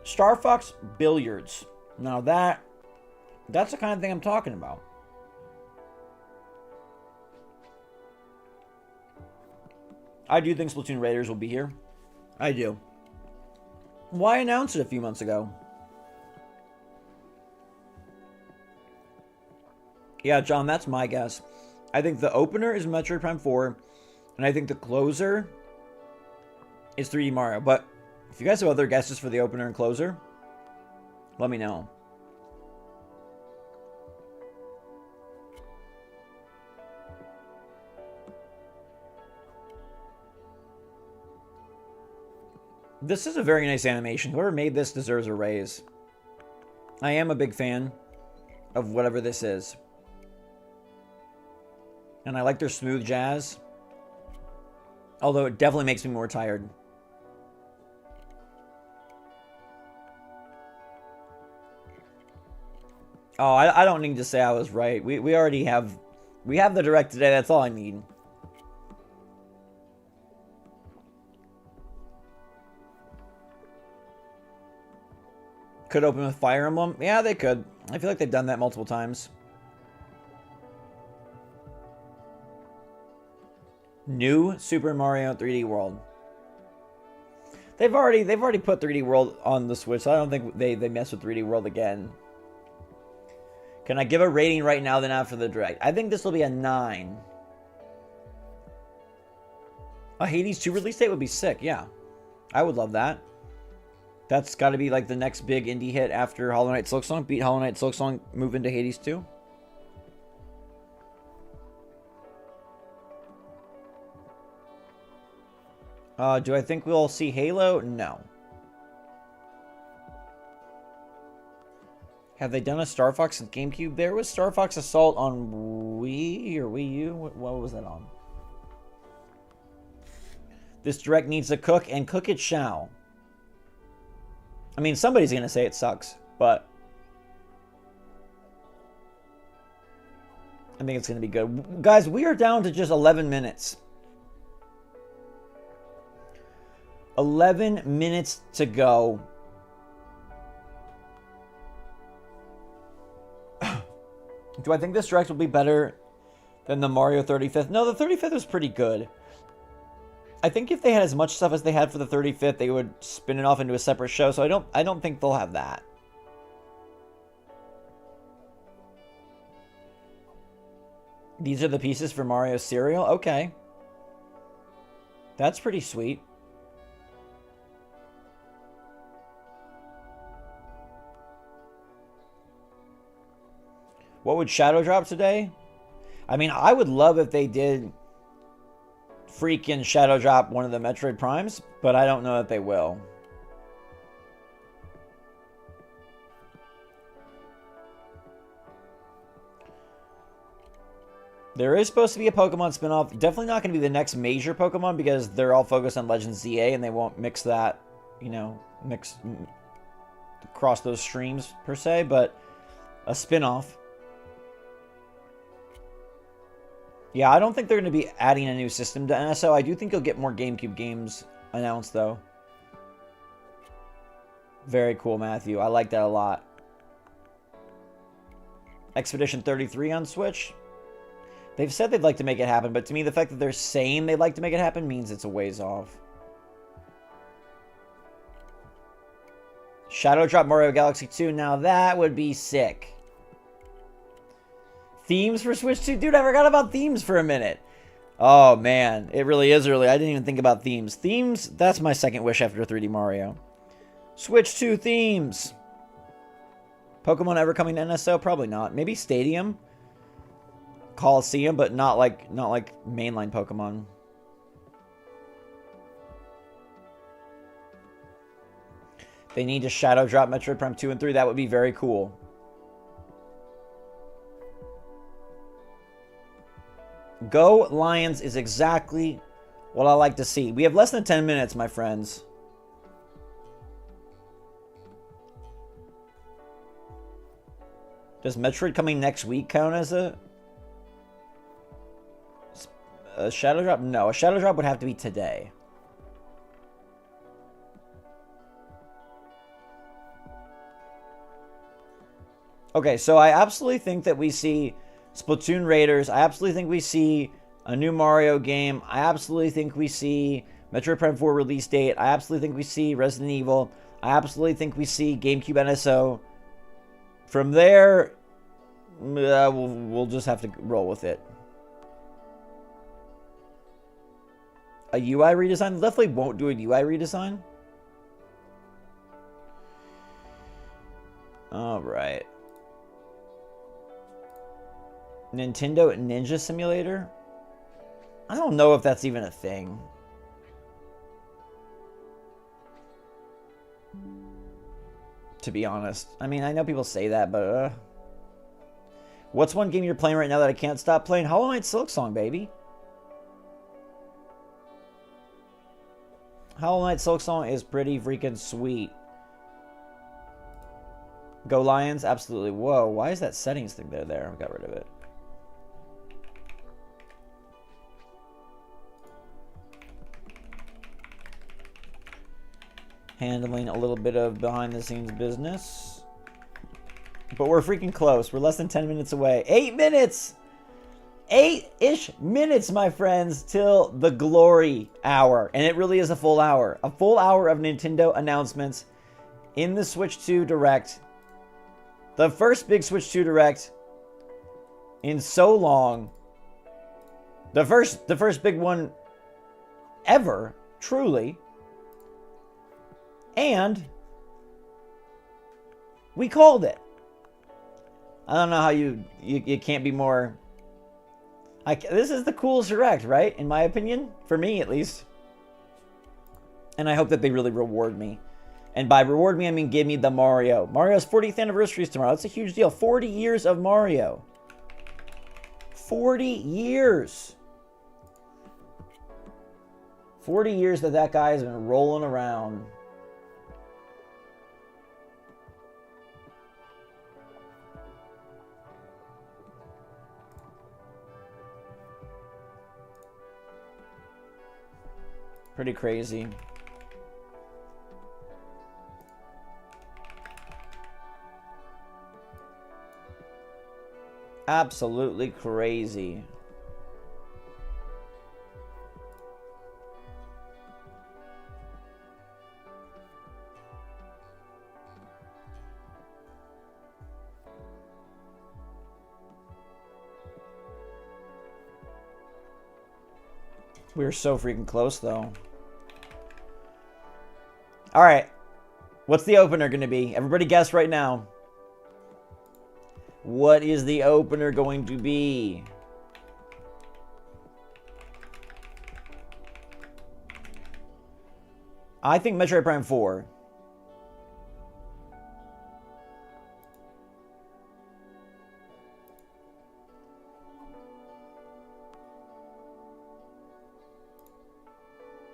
Star Fox Billiards. Now that's the kind of thing I'm talking about. I do think Splatoon Raiders will be here. I do. Why announce it a few months ago? Yeah, John, that's my guess. I think the opener is Metroid Prime 4, and I think the closer is 3D Mario. But if you guys have other guesses for the opener and closer, let me know. This is a very nice animation. Whoever made this deserves a raise. I am a big fan of whatever this is. And I like their smooth jazz. Although it definitely makes me more tired. Oh, I don't need to say I was right. We already have... We have the direct today. That's all I need. Could open with Fire Emblem? Yeah, they could. I feel like they've done that multiple times. New Super Mario 3D World. They've already put 3D World on the Switch, so I don't think they mess with 3D World again. Can I give a rating right now then after the direct? I think this will be a 9. A Hades 2 release date would be sick, yeah. I would love that. That's got to be like the next big indie hit after Hollow Knight Silksong. Beat Hollow Knight Silksong, move into Hades 2. Do I think we'll see Halo? No. Have they done a Star Fox and GameCube? There was Star Fox Assault on Wii or Wii U. What was that on? This direct needs to cook, and cook it shall. I mean, somebody's going to say it sucks, but I think it's going to be good. Guys, we are down to just 11 minutes. 11 minutes to go. Do I think this direct will be better than the Mario 35th? No, the 35th was pretty good. I think if they had as much stuff as they had for the 35th, they would spin it off into a separate show. So I don't think they'll have that. These are the pieces for Mario cereal? Okay. That's pretty sweet. What would Shadow drop today? I mean, I would love if they did freaking Shadow drop one of the Metroid Primes, but I don't know that they will. There is supposed to be a Pokemon spinoff. Definitely not going to be the next major Pokemon because they're all focused on Legends ZA and they won't mix that, you know, cross those streams per se, but a spinoff. Yeah, I don't think they're going to be adding a new system to NSO. I do think you'll get more GameCube games announced, though. Very cool, Matthew. I like that a lot. Expedition 33 on Switch. They've said they'd like to make it happen, but to me, the fact that they're saying they'd like to make it happen means it's a ways off. Shadow drop Mario Galaxy 2. Now that would be sick. Themes for Switch 2? Dude, I forgot about themes for a minute. Oh, man. It really is early. I didn't even think about themes. Themes, that's my second wish after 3D Mario. Switch 2 themes. Pokemon ever coming to NSO? Probably not. Maybe Stadium. Coliseum, but not like mainline Pokemon. They need to shadow drop Metroid Prime 2 and 3. That would be very cool. Go Lions is exactly what I like to see. We have less than 10 minutes, my friends. Does Metroid coming next week count as a shadow drop? No, a shadow drop would have to be today. Okay, so I absolutely think that we see Splatoon Raiders. I absolutely think we see a new Mario game. I absolutely think we see Metroid Prime 4 release date. I absolutely think we see Resident Evil. I absolutely think we see GameCube NSO. From there, We'll just have to roll with it. A UI redesign? Definitely won't do a UI redesign. Alright. Nintendo Ninja Simulator? I don't know if that's even a thing. To be honest. I mean, I know people say that, but... What's one game you're playing right now that I can't stop playing? Hollow Knight Silksong, baby. Hollow Knight Silksong is pretty freaking sweet. Go Lions? Absolutely. Whoa, why is that settings thing there? I got rid of it. Handling a little bit of behind-the-scenes business. But we're freaking close. We're less than 10 minutes away. 8 minutes! 8-ish minutes, my friends, till the glory hour. And it really is a full hour. A full hour of Nintendo announcements in the Switch 2 Direct. The first big Switch 2 Direct in so long. The first big one ever, truly. And we called it. I don't know how you can't be more... this is the coolest Direct, right? In my opinion. For me, at least. And I hope that they really reward me. And by reward me, I mean give me the Mario. Mario's 40th anniversary is tomorrow. That's a huge deal. 40 years of Mario. 40 years. 40 years that guy has been rolling around. Pretty crazy. Absolutely crazy. We're so freaking close, though. All right. What's the opener going to be? Everybody guess right now. What is the opener going to be? I think Metroid Prime 4.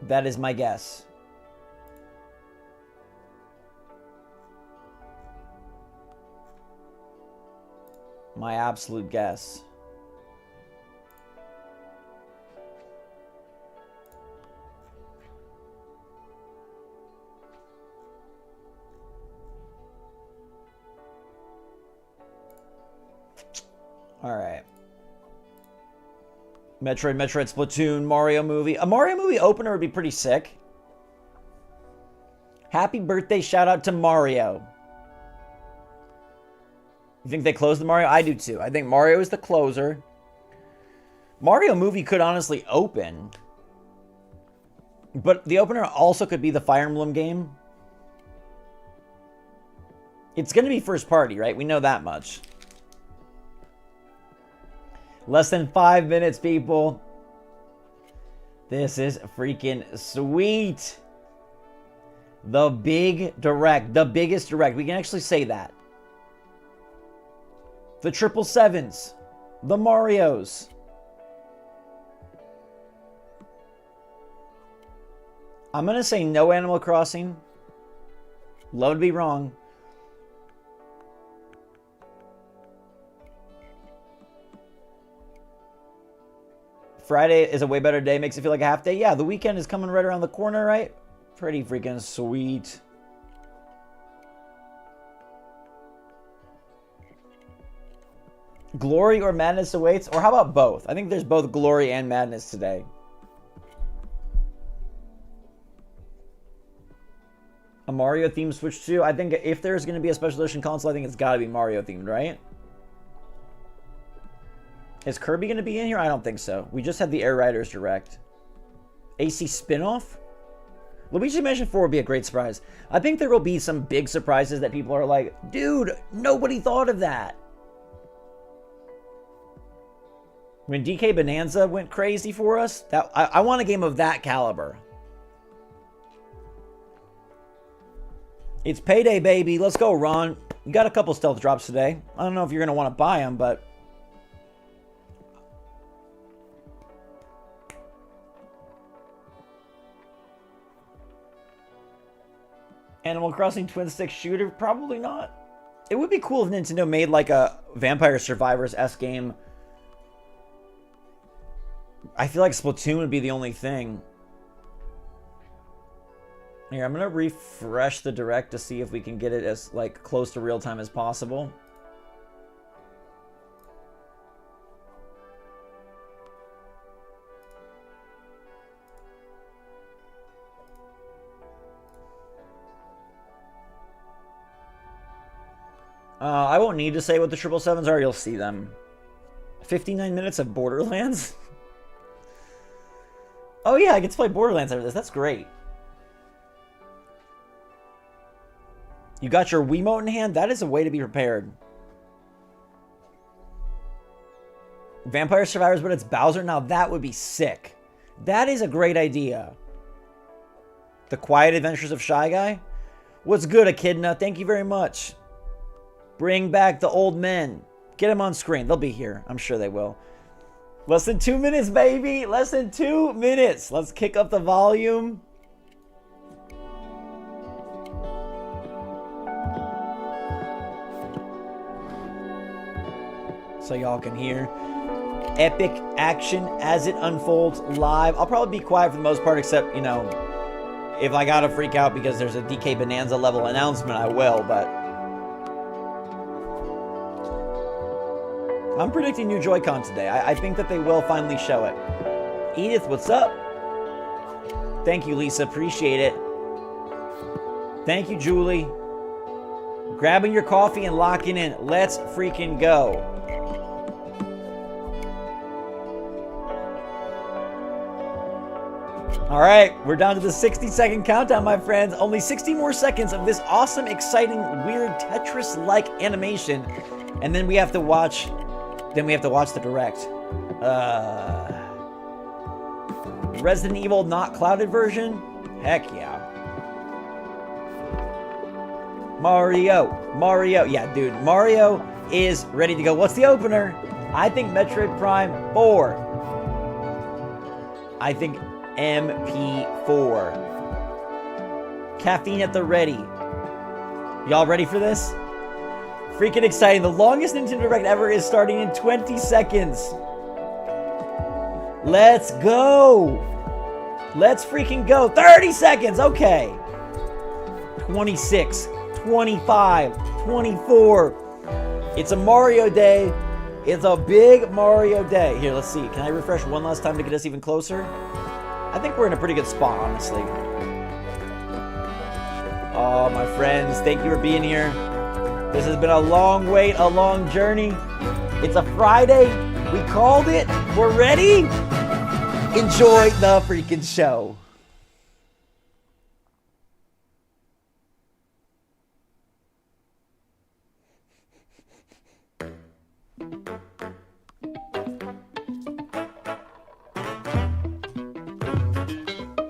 That is my guess. My absolute guess. All right. Metroid, Splatoon, Mario movie. A Mario movie opener would be pretty sick. Happy birthday shout out to Mario. You think they close the Mario? I do too. I think Mario is the closer. Mario movie could honestly open. But the opener also could be the Fire Emblem game. It's going to be first party, right? We know that much. Less than 5 minutes, people. This is freaking sweet. The big Direct. The biggest Direct. We can actually say that. The 777s. The Marios. I'm going to say no Animal Crossing. Love to be wrong. Friday is a way better day. Makes it feel like a half day. Yeah, the weekend is coming right around the corner, right? Pretty freaking sweet. Glory or madness awaits? Or how about both? I think there's both glory and madness today. A Mario themed Switch 2? I think if there's going to be a special edition console, I think it's got to be Mario themed, right? Is Kirby going to be in here? I don't think so. We just had the Air Riders Direct. AC spinoff? Luigi Mansion 4 would be a great surprise. I think there will be some big surprises that people are like, dude, nobody thought of that. When DK Bonanza went crazy for us, I want a game of that caliber. It's payday, baby. Let's go, Ron. You got a couple stealth drops today. I don't know if you're going to want to buy them, but... Animal Crossing twin stick shooter? Probably not. It would be cool if Nintendo made like a Vampire Survivors-esque game. I feel like Splatoon would be the only thing. Here, I'm gonna refresh the Direct to see if we can get it as like close to real time as possible. I won't need to say what the 777s are. You'll see them. 59 minutes of Borderlands? Oh yeah, I get to play Borderlands after this. That's great. You got your Wiimote in hand? That is a way to be prepared. Vampire Survivors, but it's Bowser? Now that would be sick. That is a great idea. The Quiet Adventures of Shy Guy? What's good, Echidna? Thank you very much. Bring back the old men. Get them on screen. They'll be here. I'm sure they will. Less than 2 minutes, baby. Less than 2 minutes. Let's kick up the volume. So y'all can hear epic action as it unfolds live. I'll probably be quiet for the most part, except, you know, if I gotta freak out because there's a DK Bonanza level announcement, I will, but... I'm predicting new Joy-Con today. I think that they will finally show it. Edith, what's up? Thank you, Lisa. Appreciate it. Thank you, Julie. Grabbing your coffee and locking in. Let's freaking go. All right, we're down to the 60-second countdown, my friends. Only 60 more seconds of this awesome, exciting, weird Tetris-like animation. And then we have to watch... Then we have to watch the Direct. Resident Evil not clouded version? Heck yeah. Mario. Yeah, dude. Mario is ready to go. What's the opener? I think Metroid Prime 4. I think MP4. Caffeine at the ready. Y'all ready for this? Freaking exciting. The longest Nintendo Direct ever is starting in 20 seconds. Let's go. Let's freaking go. 30 seconds. Okay. 26, 25, 24. It's a Mario day. It's a big Mario day. Here, let's see. Can I refresh one last time to get us even closer? I think we're in a pretty good spot, honestly. Oh, my friends. Thank you for being here. This has been a long wait, a long journey. It's a Friday. We called it. We're ready. Enjoy the freaking show.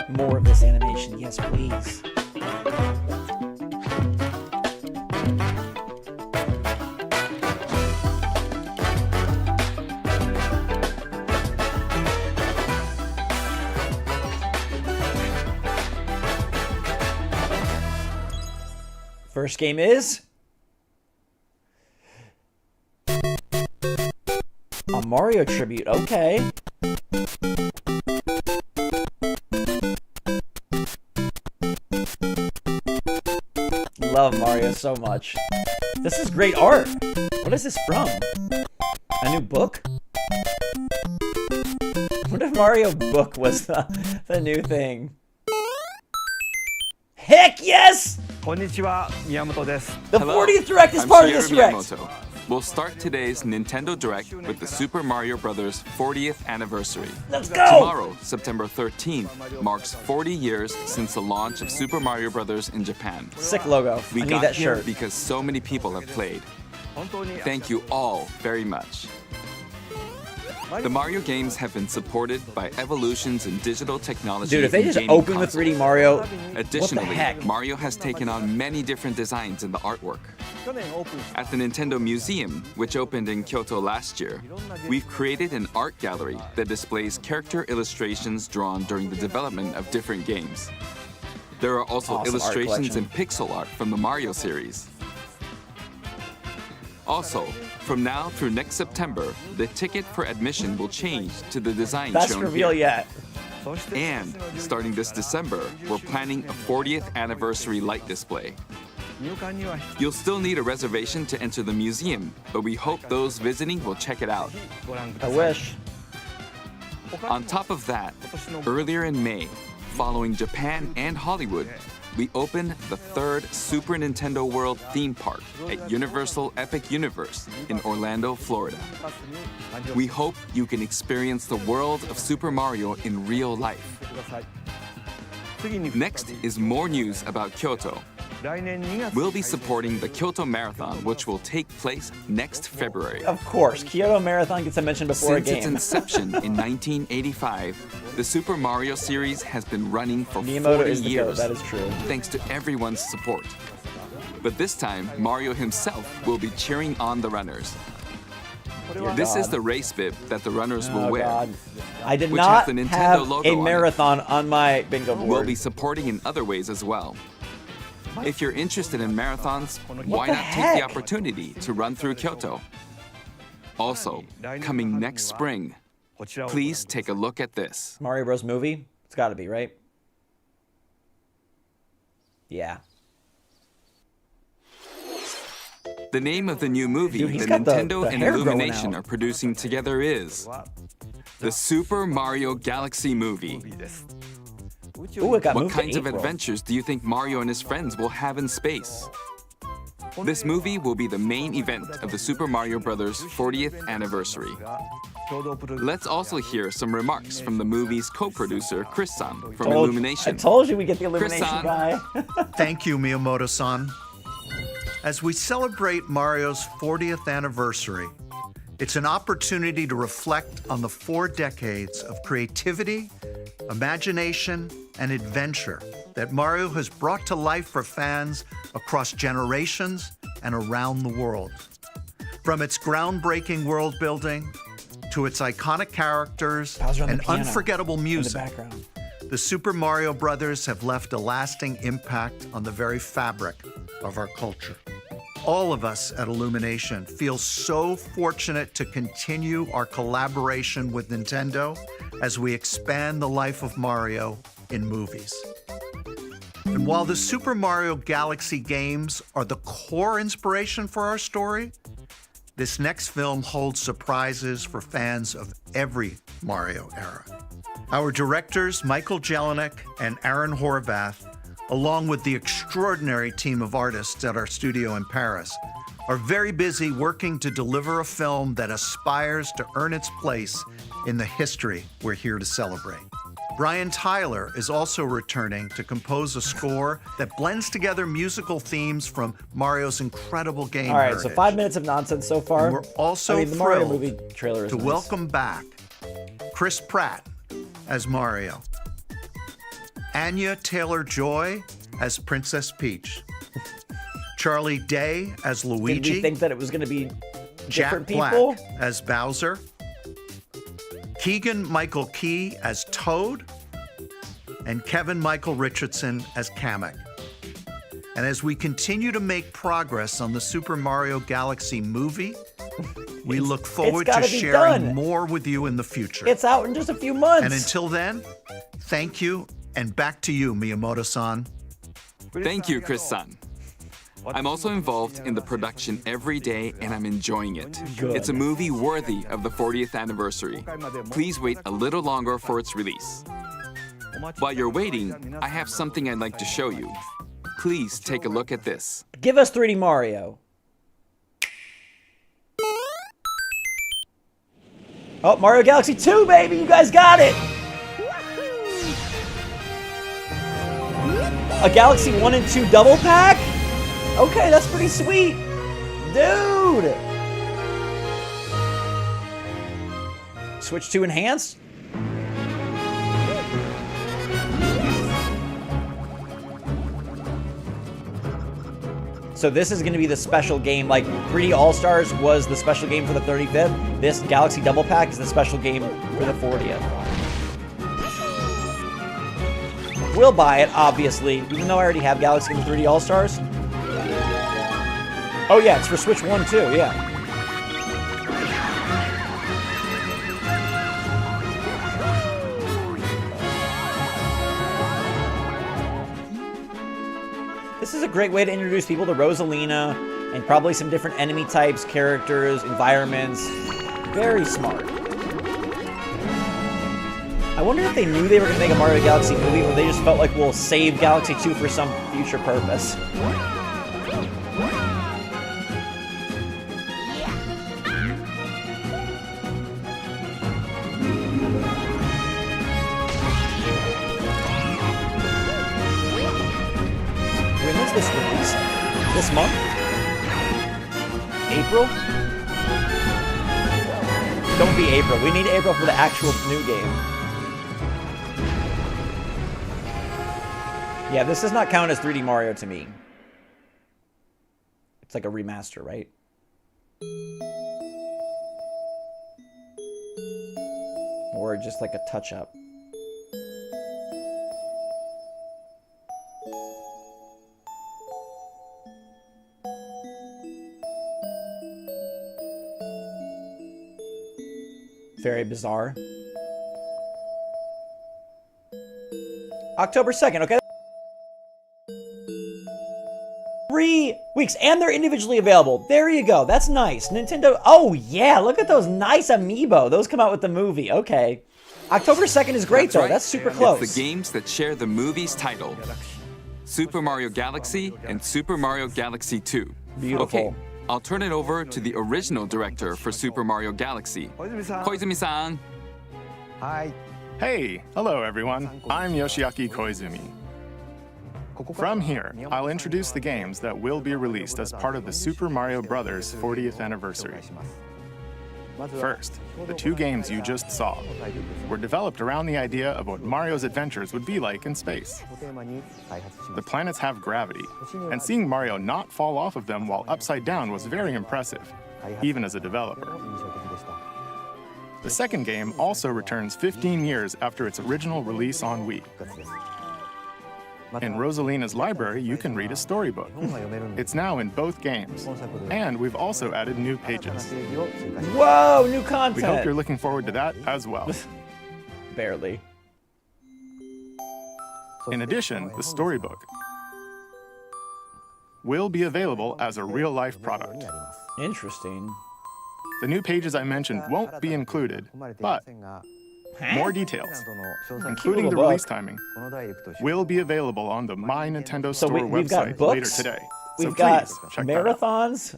More of this animation, yes, please. First game is a Mario tribute. Okay. Love Mario so much. This is great art. What is this from? A new book? What if Mario book was the new thing? Heck yes! Konnichiwa, Miyamoto desu. The 40th Direct is part of this Direct. We'll start today's Nintendo Direct with the Super Mario Bros. 40th anniversary. Let's go! Tomorrow, September 13th, marks 40 years since the launch of Super Mario Bros. In Japan. Sick logo. We I need got that here shirt. because so many people have played. Thank you all very much. The Mario games have been supported by evolutions in digital technology. Dude, if they and just gaming open with consoles. 3D Mario, Additionally, what the heck? Mario has taken on many different designs in the artwork. At the Nintendo Museum, which opened in Kyoto last year, we've created an art gallery that displays character illustrations drawn during the development of different games. There are also Awesome art illustrations collection. and pixel art from the Mario series. Also, from now through next September, the ticket for admission will change to the design Best shown reveal here. yet. And starting this December, we're planning a 40th anniversary light display. You'll still need a reservation to enter the museum, but we hope those visiting will check it out. I wish. On top of that, earlier in May, following Japan and Hollywood, we opened the third Super Nintendo World theme park at Universal Epic Universe in Orlando, Florida. We hope you can experience the world of Super Mario in real life. Next is more news about Kyoto. We'll be supporting the Kyoto Marathon, which will take place next February. Of course, Kyoto Marathon gets a mention before Since a its game. inception in 1985, the Super Mario series has been running for Miyamoto 40 is the goat, years, that is true. thanks to everyone's support. But this time, Mario himself will be cheering on the runners. Dear This is God. the race bib that the runners will Oh, wear. God. I did which not has the Nintendo have logo a on it. marathon on my bingo board. We'll be supporting in other ways as well. If you're interested in marathons, why the not take heck? the opportunity to run through Kyoto? Also, coming next spring, please take a look at this. Mario Bros. Movie? It's got to be, right? Yeah. The name of the new movie Dude, he's that got the Nintendo and hair growing Illumination out. are producing together is the Super Mario Galaxy movie. Ooh, it got What moved kinds to of April. adventures do you think Mario and his friends will have in space? This movie will be the main event of the Super Mario Bros. 40th anniversary. Let's also hear some remarks from the movie's co-producer, Chris-san, from Illumination. I told you we get the Illumination Chris-san. guy. Thank you, Miyamoto-san. As we celebrate Mario's 40th anniversary, it's an opportunity to reflect on the 4 decades of creativity, imagination, and adventure that Mario has brought to life for fans across generations and around the world. From its groundbreaking world building to its iconic characters Bowser on the and piano unforgettable in the music, background. the Super Mario Brothers have left a lasting impact on the very fabric of our culture. All of us at Illumination feel so fortunate to continue our collaboration with Nintendo as we expand the life of Mario in movies. And while the Super Mario Galaxy games are the core inspiration for our story, this next film holds surprises for fans of every Mario era. Our directors, Michael Jelinek and Aaron Horvath, along with the extraordinary team of artists at our studio in Paris, are very busy working to deliver a film that aspires to earn its place in the history we're here to celebrate. Brian Tyler is also returning to compose a score that blends together musical themes from Mario's incredible game All right, heritage. so 5 minutes of nonsense so far. And we're also the Mario thrilled movie trailer is to nice. welcome back Chris Pratt as Mario, Anya Taylor-Joy as Princess Peach, Charlie Day as Did we Luigi, think that it was going to be Jack different Black people? as Bowser, Keegan-Michael Key as Toad, and Kevin Michael Richardson as Kamek. And as we continue to make progress on the Super Mario Galaxy movie, we look forward to gotta be sharing done. more with you in the future. It's out in just a few months. And until then, thank you, and back to you, Miyamoto-san. Thank you, Chris-san. I'm also involved in the production every day, and I'm enjoying it. Good. It's a movie worthy of the 40th anniversary. Please wait a little longer for its release. While you're waiting, I have something I'd like to show you. Please take a look at this. Give us 3D Mario. Oh, Mario Galaxy 2, baby! You guys got it! A Galaxy 1 and 2 double pack? Okay, that's pretty sweet. Dude! Switch 2 Enhanced? So this is going to be the special game, like 3D All-Stars was the special game for the 35th. This Galaxy Double Pack is the special game for the 40th. We'll buy it, obviously, even though I already have Galaxy and 3D All-Stars. Oh yeah, it's for Switch 1 too, yeah. This is a great way to introduce people to Rosalina and probably some different enemy types, characters, environments. Very smart. I wonder if they knew they were going to make a Mario Galaxy movie or they just felt like we'll save Galaxy 2 for some future purpose. When is this released? This month? April? Don't be April. We need April for the actual new game. Yeah, this does not count as 3D Mario to me. It's like a remaster, right? Or just like a touch-up. Very bizarre. October 2nd, okay? 3 weeks, and they're individually available. There you go. That's nice. Nintendo. Oh, yeah. Look at those nice amiibo. Those come out with the movie. Okay. October 2nd is great, though. Right. That's super close. It's the games that share the movie's title. Super Mario Galaxy and Super Mario Galaxy 2. Beautiful. Okay, I'll turn it over to the original director for Super Mario Galaxy, Koizumi-san. Hey, hello everyone. I'm Yoshiaki Koizumi. From here, I'll introduce the games that will be released as part of the Super Mario Bros. 40th anniversary. First, the 2 games you just saw were developed around the idea of what Mario's adventures would be like in space. The planets have gravity, and seeing Mario not fall off of them while upside down was very impressive, even as a developer. The second game also returns 15 years after its original release on Wii. In Rosalina's library, you can read a storybook. It's now in both games, and we've also added new pages. Whoa, new content. We hope you're looking forward to that as well. Barely. In addition, the storybook will be available as a real-life product. Interesting. The new pages I mentioned won't be included, but more details, including the release timing, will be available on the My Nintendo Store we've got website books, later today. We've got check that out. marathons.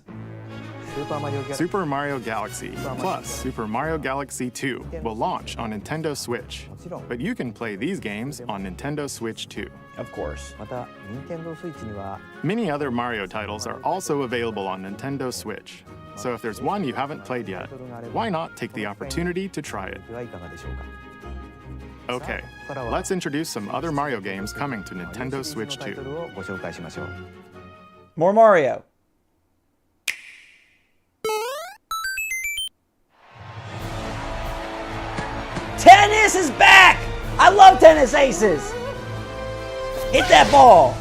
Super Mario Galaxy plus Super Mario Galaxy 2 will launch on Nintendo Switch, but you can play these games on Nintendo Switch 2. Of course. Many other Mario titles are also available on Nintendo Switch, so if there's one you haven't played yet, why not take the opportunity to try it? Okay, let's introduce some other Mario games coming to Nintendo Switch 2. More Mario. Tennis is back! I love Tennis Aces! Hit that ball!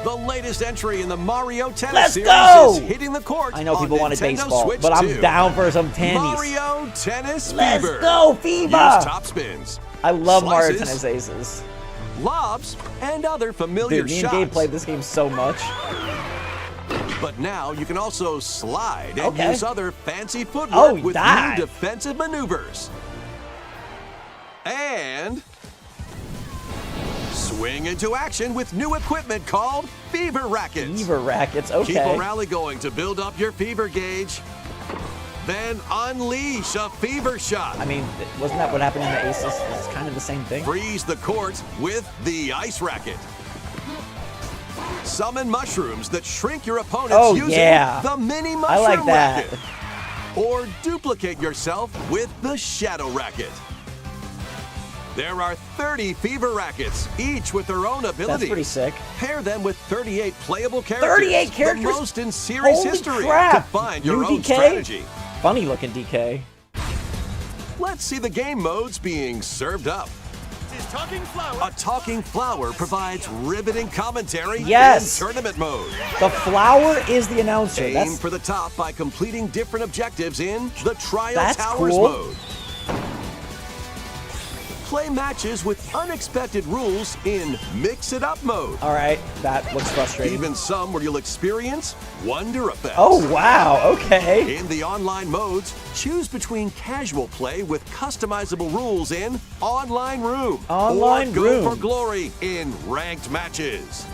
The latest entry in the Mario Tennis Let's series go! is hitting the court. I know people wanted Nintendo baseball, Switch but I'm 2. down for some tennis. Mario Tennis Let's Fever. go, Use FIBA! top spins, I love Mario slices, Tennis Aces. lobs, and other familiar Dude, me and shots. Gabe played this game so much. But now you can also slide and Okay. use other fancy footwork Oh, with dive. new defensive maneuvers. And swing into action with new equipment called Fever Rackets. Fever rackets, Keep a okay. rally going to build up your fever gauge. Then unleash a fever shot. I mean, wasn't that what happened in the Aces? It's kind of the same thing. Freeze the court with the ice racket. Summon mushrooms that shrink your opponents using the mini mushroom racket. Or duplicate yourself with the shadow racket. There are 30 fever rackets, each with their own ability. That's pretty sick. Pair them with 38 playable characters. 38 characters? The most in series history to find your own strategy. Funny looking DK. Let's see the game modes being served up. A talking flower provides riveting commentary in tournament mode. The flower is the announcer. Aim for the top by completing different objectives in the Trial Towers mode. Play matches with unexpected rules in Mix It Up mode. All right, that looks frustrating. Even some where you'll experience wonder effects. Oh, wow, okay. In the online modes, choose between casual play with customizable rules in Online Room. Or go for glory in ranked matches.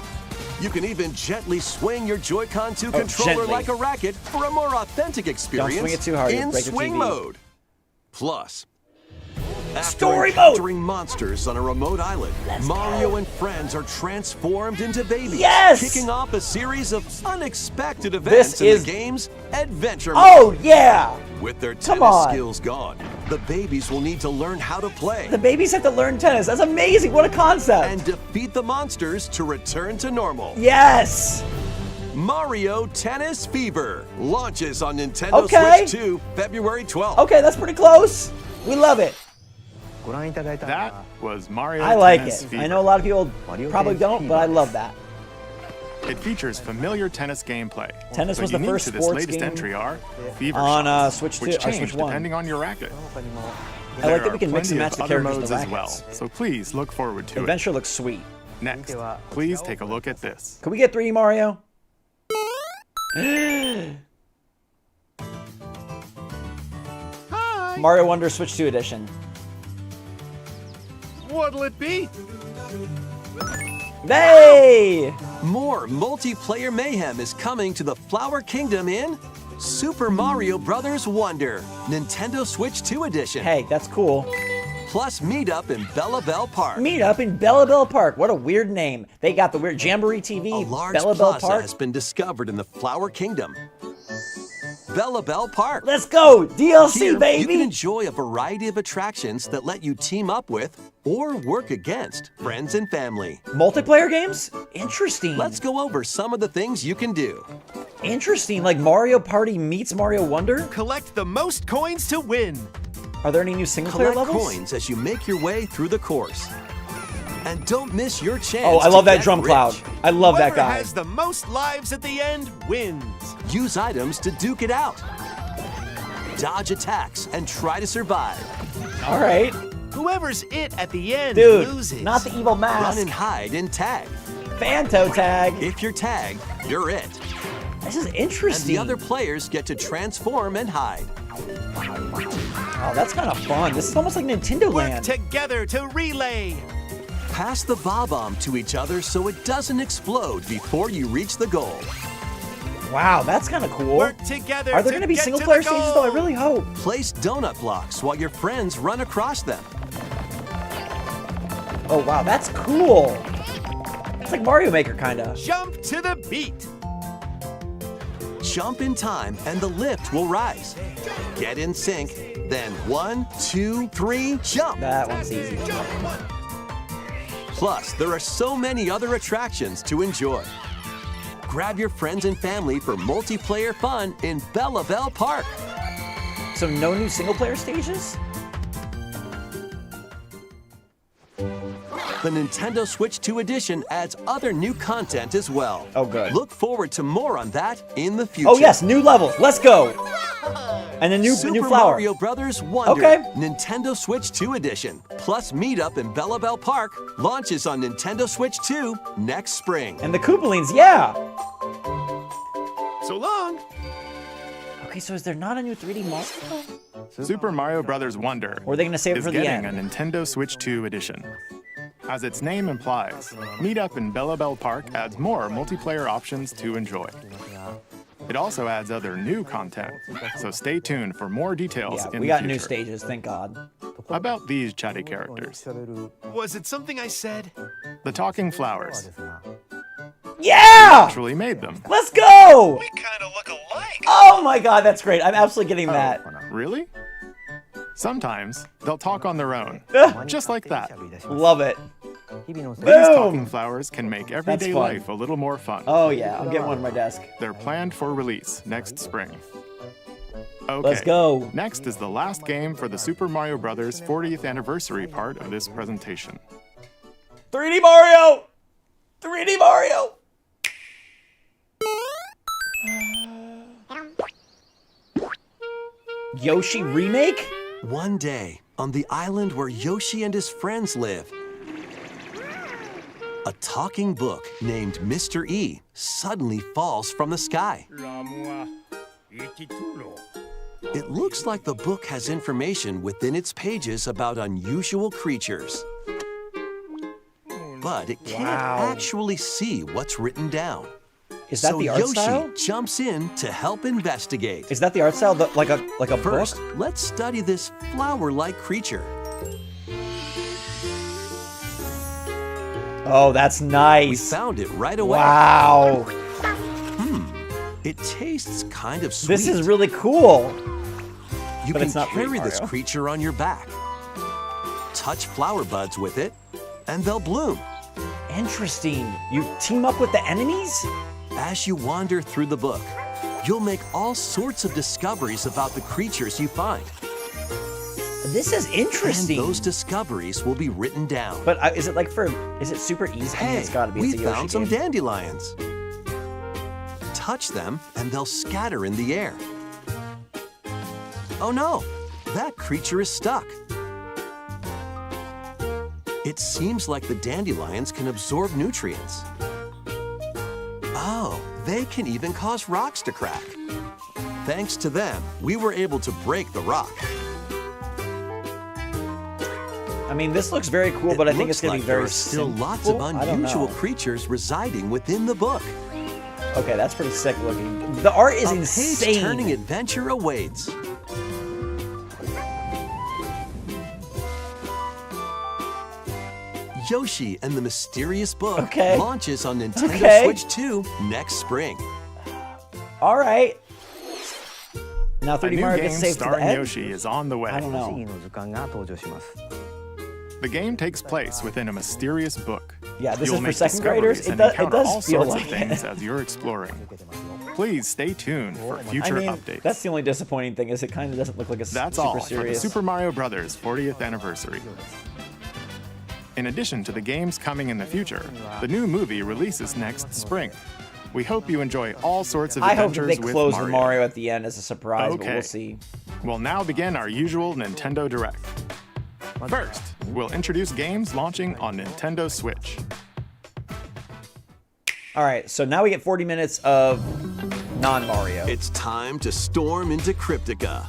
You can even gently swing your Joy-Con 2 controller like a racket for a more authentic experience. Don't swing it too hard, in break your swing TV. mode. Plus, Story after encountering monsters on a remote island, Mario and friends are transformed into babies, kicking off a series of unexpected events in the game's adventure mode. Oh, yeah! With their tennis skills gone, the babies will need to learn how to play. The babies have to learn tennis. That's amazing. What a concept. And defeat the monsters to return to normal. Yes! Mario Tennis Fever launches on Nintendo Switch 2 February 12th. Okay, that's pretty close. We love it. That was Mario I like Tennis it. Fever. I know a lot of people probably don't, but I love that. It features familiar tennis gameplay. Tennis was the unique first to this sports latest game entry are fever on shots, Switch 2, which Switch change 1. depending on your racket. I like that we can mix and match the other characters modes and the as rackets. well, so please look forward to Adventure it. looks sweet. Next, please take a look at this. Can we get 3D Mario? Hi. Mario Wonder Switch 2 edition. What'll it be? Hey! More multiplayer mayhem is coming to the Flower Kingdom in Super Mario Bros. Wonder, Nintendo Switch 2 edition. Hey, that's cool. Plus meet up in Bella Bell Park. Meet up in Bella Bell Park. What a weird name. They got the weird Jamboree TV, A large Bella Bell plaza Park. has been discovered in the Flower Kingdom. Bella Bell Park. Let's go! DLC, Here, baby! You can enjoy a variety of attractions that let you team up with or work against friends and family. Multiplayer games? Interesting. Let's go over some of the things you can do. Interesting, like Mario Party meets Mario Wonder? Collect the most coins to win. Are there any new single-player Collect levels? coins as you make your way through the course. And don't miss your chance. Oh, I love to that get drum rich. cloud. I love that Whoever guy. has the most lives at the end wins. Use items to duke it out. Dodge attacks and try to survive. All right. Whoever's it at the end Dude, loses. not the evil Run mask. and hide and tag. Phanto tag. If you're tagged, you're it. This is And interesting. the other players get to transform and hide. Oh, that's kind of fun. This is almost like Nintendo Work Land. together to relay. Pass the bob-omb to each other so it doesn't explode before you reach the goal. Wow, that's kind of cool. Work together Are there to going to be get single-player to the stages, though? I goal. really hope. Place donut blocks while your friends run across them. Oh, wow, that's cool. It's like Mario Maker, kind of. Jump to the beat. Jump in time and the lift will rise. Get in sync, then 1, 2, 3, jump. That one's easy. Plus, there are so many other attractions to enjoy. Grab your friends and family for multiplayer fun in Bella Bell Park. So no new single-player stages? The Nintendo Switch 2 edition adds other new content as well. Oh, good. Look forward to more on that in the future. Oh, yes, new levels. Let's go. And a new Super flower. Mario Bros. Wonder, Okay. Nintendo Switch 2 edition, plus meet up in Bella Bell Park, launches on Nintendo Switch 2 next spring. And the Koopalings, yeah. So long. Okay, so is there not a new 3D Mario? Super Mario Bros. Wonder Or are they going to save it is for the getting end? a Nintendo Switch 2 edition. As its name implies, Meet Up in Bella Bell Park adds more multiplayer options to enjoy. It also adds other new content, so stay tuned for more details Yeah, in we the got future. new stages, thank God. About these chatty characters. Was it something I said? The talking flowers. Yeah! Actually made them. Let's go! We kind of look alike. Oh my God, that's great. I'm absolutely getting that. Really? Sometimes they'll talk on their own, just like that. Love it. These talking Boom! flowers can make everyday fun. life a little more fun. Oh yeah, I'm getting one on my desk. They're planned for release next spring. Okay. Let's go. Next is the last game for the Super Mario Bros. 40th anniversary part of this presentation. 3D Mario! 3D Mario! Yoshi remake? One day, on the island where Yoshi and his friends live, a talking book named Mr. E suddenly falls from the sky. It looks like the book has information within its pages about unusual creatures. But it can't actually see what's written down. Is that So the art Yoshi style? jumps in to help investigate. Is that the art style? Like a First, book? let's study this flower-like creature. Oh, that's We nice. found it right away. Wow. It tastes kind of sweet. This is really cool. You but can it's not carry Mario. this creature on your back. Touch flower buds with it, and they'll bloom. Interesting. You team up with the enemies? As you wander through the book, you'll make all sorts of discoveries about the creatures you find. This is interesting. And those discoveries will be written down. But is it is it super easy? I mean, Hey, it's gotta be. we It's a Yoshi found some game. dandelions. Touch them, and they'll scatter in the air. Oh no, that creature is stuck. It seems like the dandelions can absorb nutrients. Oh, they can even cause rocks to crack. Thanks to them, we were able to break the rock. I mean, this looks very cool, but I think it's gonna be there very are still lots simple. of I don't unusual know. creatures residing within the book. Okay, that's pretty sick looking. The art is A insane. page-turning adventure awaits. Yoshi and the Mysterious Book launches on Nintendo Switch 2 next spring. All right. Now A 3D new Mario game gets saved to the starring end? Yoshi is on the way. I don't know. The game takes place within a mysterious book. Yeah, this You'll is for make second graders. discoveries It and does- it encounter does all feel sorts like of things it. as you're exploring. Please stay tuned for future I mean, updates. that's the only disappointing thing is it kind of doesn't look like a That's super all for the serious. Super Mario Bros. 40th anniversary. In addition to the games coming in the future, the new movie releases next spring. We hope you enjoy all sorts of I hope that adventures they with close Mario. the Mario at the end as a surprise, but Okay. we'll see. We'll now begin our usual Nintendo Direct. First, we'll introduce games launching on Nintendo Switch. All right, so now we get 40 minutes of non-Mario. It's time to storm into Cryptica.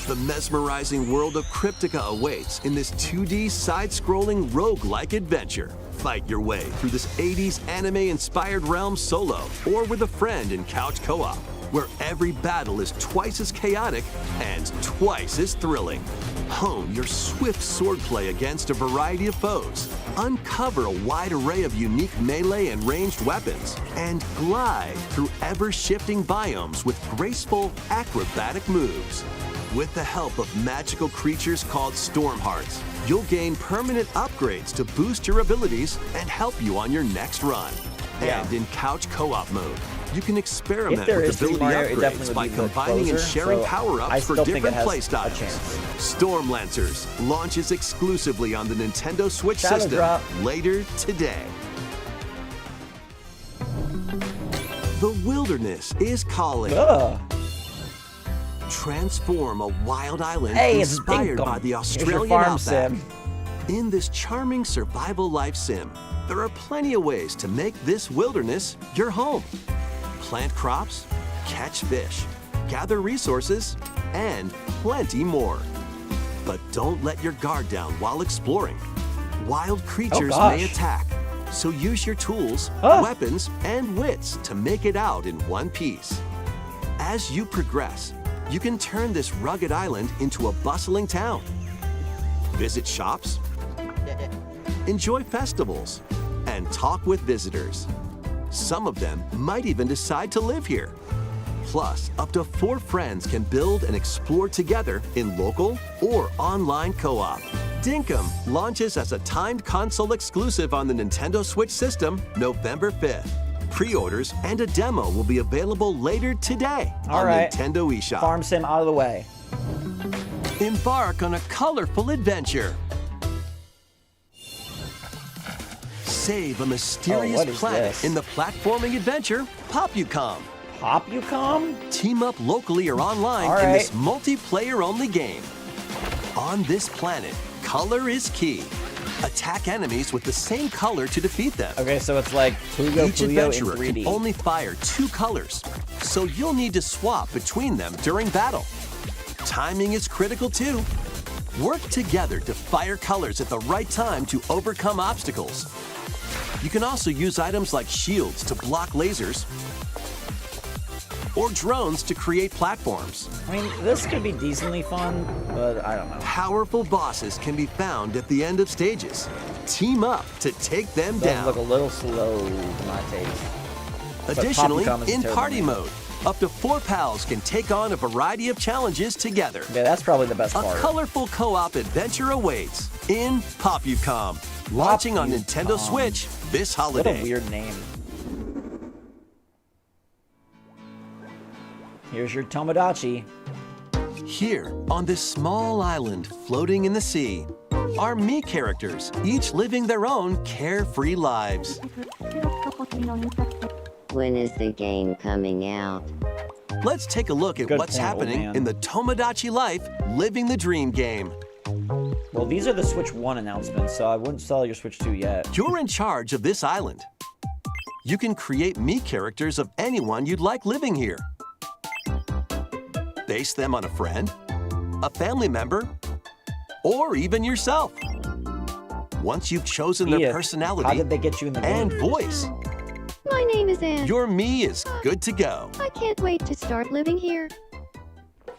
The mesmerizing world of Cryptica awaits in this 2D side-scrolling roguelike adventure. Fight your way through this 80s anime-inspired realm solo or with a friend in couch co-op, where every battle is twice as chaotic and twice as thrilling. Hone your swift swordplay against a variety of foes, uncover a wide array of unique melee and ranged weapons, and glide through ever-shifting biomes with graceful, acrobatic moves. With the help of magical creatures called Storm Hearts, you'll gain permanent upgrades to boost your abilities and help you on your next run. Yeah. And in couch co-op mode, you can experiment If there with is 3D ability Mario, it upgrades definitely by would be combining and closer, sharing so I power-ups for still think it different has a playstyles. chance. Storm Lancers launches exclusively on the Nintendo Switch Shadow system drop. later today. The wilderness is calling. Ugh. Transform a wild island Hey, it's inspired Bingham. by the Here's your Australian farm outback. sim. In this charming survival life sim, there are plenty of ways to make this wilderness your home. Plant crops, catch fish, gather resources, and plenty more. But don't let your guard down while exploring. Wild creatures may gosh. attack, So use your tools, Ah. weapons, and wits to make it out in one piece. As you progress, you can turn this rugged island into a bustling town. Visit shops, enjoy festivals, and talk with visitors. Some of them might even decide to live here. Plus, up to 4 friends can build and explore together in local or online co-op. Dinkum launches as a timed console exclusive on the Nintendo Switch system November 5th. Pre-orders and a demo will be available later today on Nintendo eShop. Farm sim out of the way. Embark on a colorful adventure. Save a mysterious what is planet this? in the platforming adventure Popucom. Popucom? Team up locally or online All in right. this multiplayer-only game. On this planet, color is key. Attack enemies with the same color to defeat them. Okay, so it's like Puyo Each Puyo in adventurer 3D. can only fire 2 colors, so you'll need to swap between them during battle. Timing is critical too. Work together to fire colors at the right time to overcome obstacles. You can also use items like shields to block lasers or drones to create platforms. I mean, this could be decently fun, but I don't know. Powerful bosses can be found at the end of stages. Team up to take them Does down. look a little slow to my taste. Additionally, Popucom is a in terrible party name. mode, up to 4 pals can take on a variety of challenges together. Yeah, that's probably the best A part. colorful co-op adventure awaits in Popucom, launching on Nintendo Popucom. Switch this What holiday. a weird name. Here's your Tomodachi. Here, on this small island floating in the sea, are Mii characters, each living their own carefree lives. When is the game coming out? Let's take a look at Good what's point, old happening man. in the Tomodachi Life Living the Dream game. Well, these are the Switch 1 announcements, so I wouldn't sell your Switch 2 yet. You're in charge of this island. You can create Mii characters of anyone you'd like living here. Base them on a friend, a family member, or even yourself. Once you've chosen their Edith, personality how did they get you in the game? and voice, My name is Anne. your Mii is good to go. I can't wait to start living here.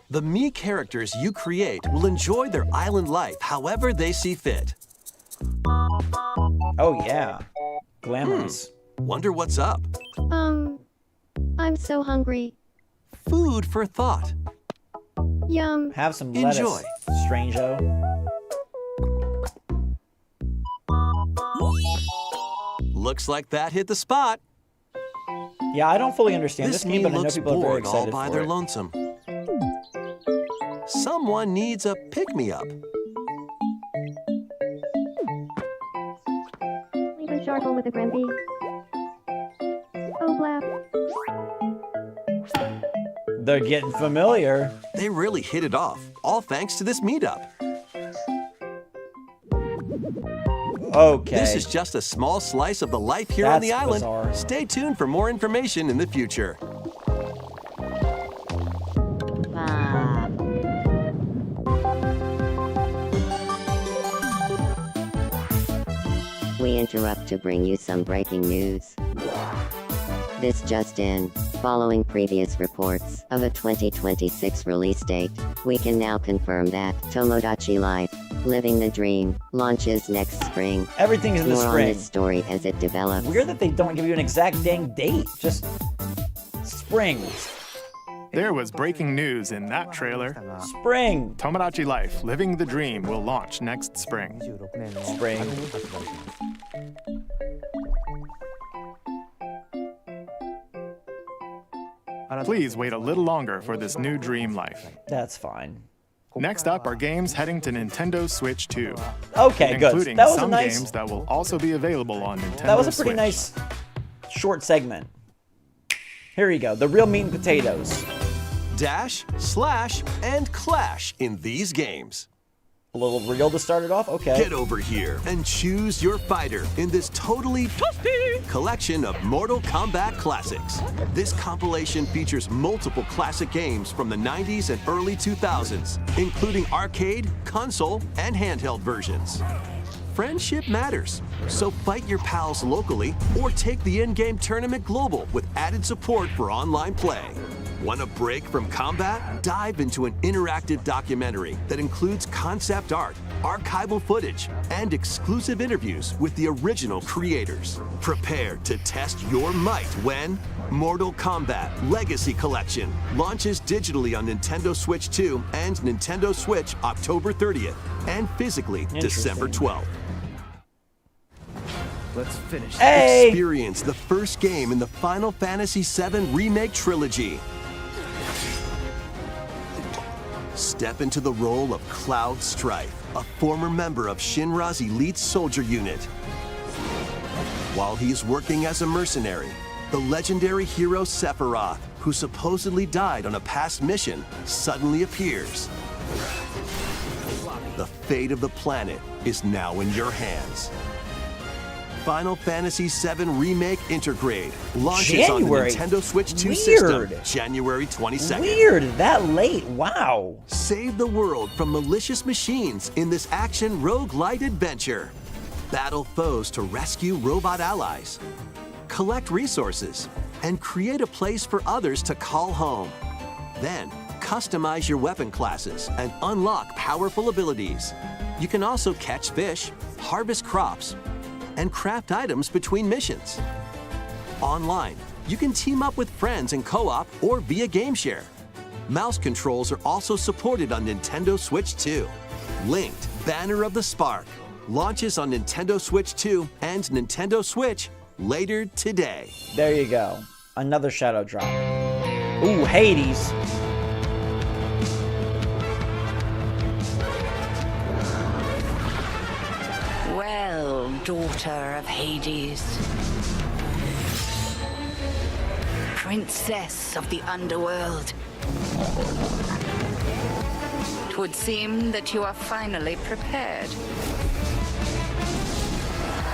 The Mii characters you create will enjoy their island life however they see fit. Oh, yeah. Glamorous. Wonder what's up? I'm so hungry. Food for thought. Yum. Have some lettuce, Enjoy. Strange-o. Looks like that hit the spot. Yeah, I don't fully understand this This game, Mii but I know looks people are very bored all excited by for their it. lonesome. Someone needs a pick-me-up. Leave a charcoal with a Gramby. Oh, blap. They're getting familiar. They really hit it off, all thanks to this meetup. Okay. This is just a small slice of the life here on That's the island. bizarre. Stay tuned for more information in the future. Ah. We interrupt to bring you some breaking news. This just in. Following previous reports of a 2026 release date, we can now confirm that Tomodachi Life, Living the Dream, launches next spring. Everything's in the More on spring. this story as it develops. Weird that they don't give you an exact dang date. Just spring. There was breaking news in that trailer. Spring. Tomodachi Life Living the Dream will launch next spring. Spring. Please wait a little longer for this new dream life. That's fine. Next up are games heading to Nintendo Switch 2, Okay, good. including That was a some nice. games that will also be available on Nintendo That was a pretty Switch. nice short segment. Here you go. The real meat and potatoes. Dash, slash, and clash in these games. A little real to start it off. Okay. Get over here and choose your fighter in this totally collection of Mortal Kombat classics. This compilation features multiple classic games from the 90s and early 2000s, including arcade, console, and handheld versions. friendship matters. So fight your pals locally or take the in-game tournament global with added support for online play. Want a break from combat? Dive into an interactive documentary that includes concept art, archival footage, and exclusive interviews with the original creators. Prepare to test your might when Mortal Kombat Legacy Collection launches digitally on Nintendo Switch 2 and Nintendo Switch October 30th and physically December 12th. Let's finish. Hey! Experience the first game in the Final Fantasy VII Remake Trilogy. Step into the role of Cloud Strife, a former member of Shinra's elite soldier unit. While he is working as a mercenary, the legendary hero Sephiroth, who supposedly died on a past mission, suddenly appears. The fate of the planet is now in your hands. Final Fantasy VII Remake Intergrade launches on the Nintendo Switch 2 system January 22nd. Weird, that late, wow. Save the world from malicious machines in this action roguelite adventure. Battle foes to rescue robot allies. Collect resources and create a place for others to call home. Then, customize your weapon classes and unlock powerful abilities. You can also catch fish, harvest crops, and craft items between missions. Online, you can team up with friends in co-op or via game share. Mouse controls are also supported on Nintendo Switch 2. Linked Banner of the Spark launches on Nintendo Switch 2 and Nintendo Switch later today. There you go. Another shadow drop. Ooh, Hades. Well, daughter of Hades, princess of the underworld, it would seem that you are finally prepared.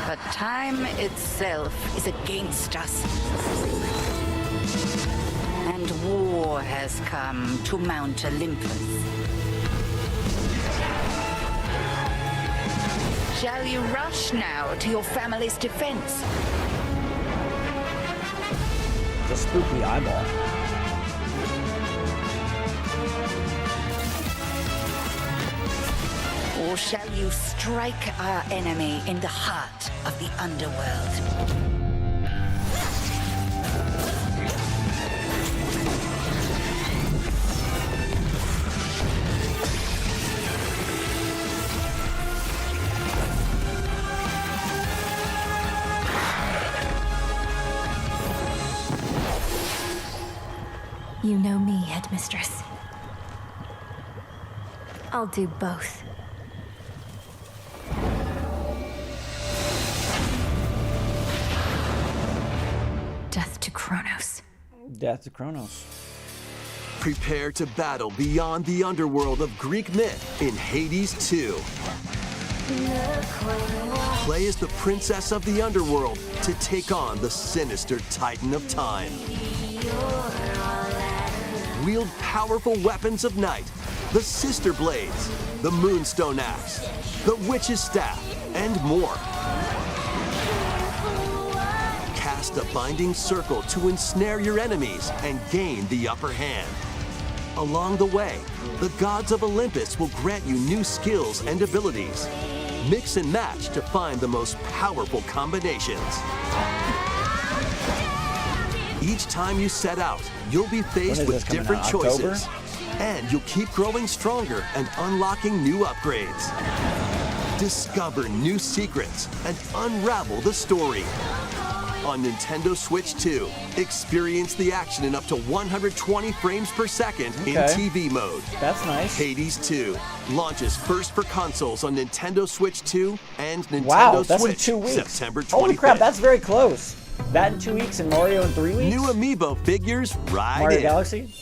But time itself is against us. And war has come to Mount Olympus. Shall you rush now to your family's defense? The spooky eyeball. Or shall you strike our enemy in the heart of the underworld? You know me, Headmistress. I'll do both. Death to Kronos. Death to Kronos. Prepare to battle beyond the underworld of Greek myth in Hades 2. Play as the princess of the underworld to take on the sinister Titan of Time. Wield powerful weapons of night, the Sister Blades, the Moonstone Axe, the Witch's Staff, and more. Cast a binding circle to ensnare your enemies and gain the upper hand. Along the way, the gods of Olympus will grant you new skills and abilities. Mix and match to find the most powerful combinations. Each time you set out, you'll be faced with different choices. And you'll keep growing stronger and unlocking new upgrades. Discover new secrets and unravel the story. On Nintendo Switch 2, experience the action in up to 120 frames per second in TV mode. That's nice. Hades 2 launches first for consoles on Nintendo Switch 2 and Nintendo that's Switch in 2 weeks. September 25th. Holy crap, that's very close. That in 2 weeks and Mario in 3 weeks? New amiibo figures right Mario in. Galaxy?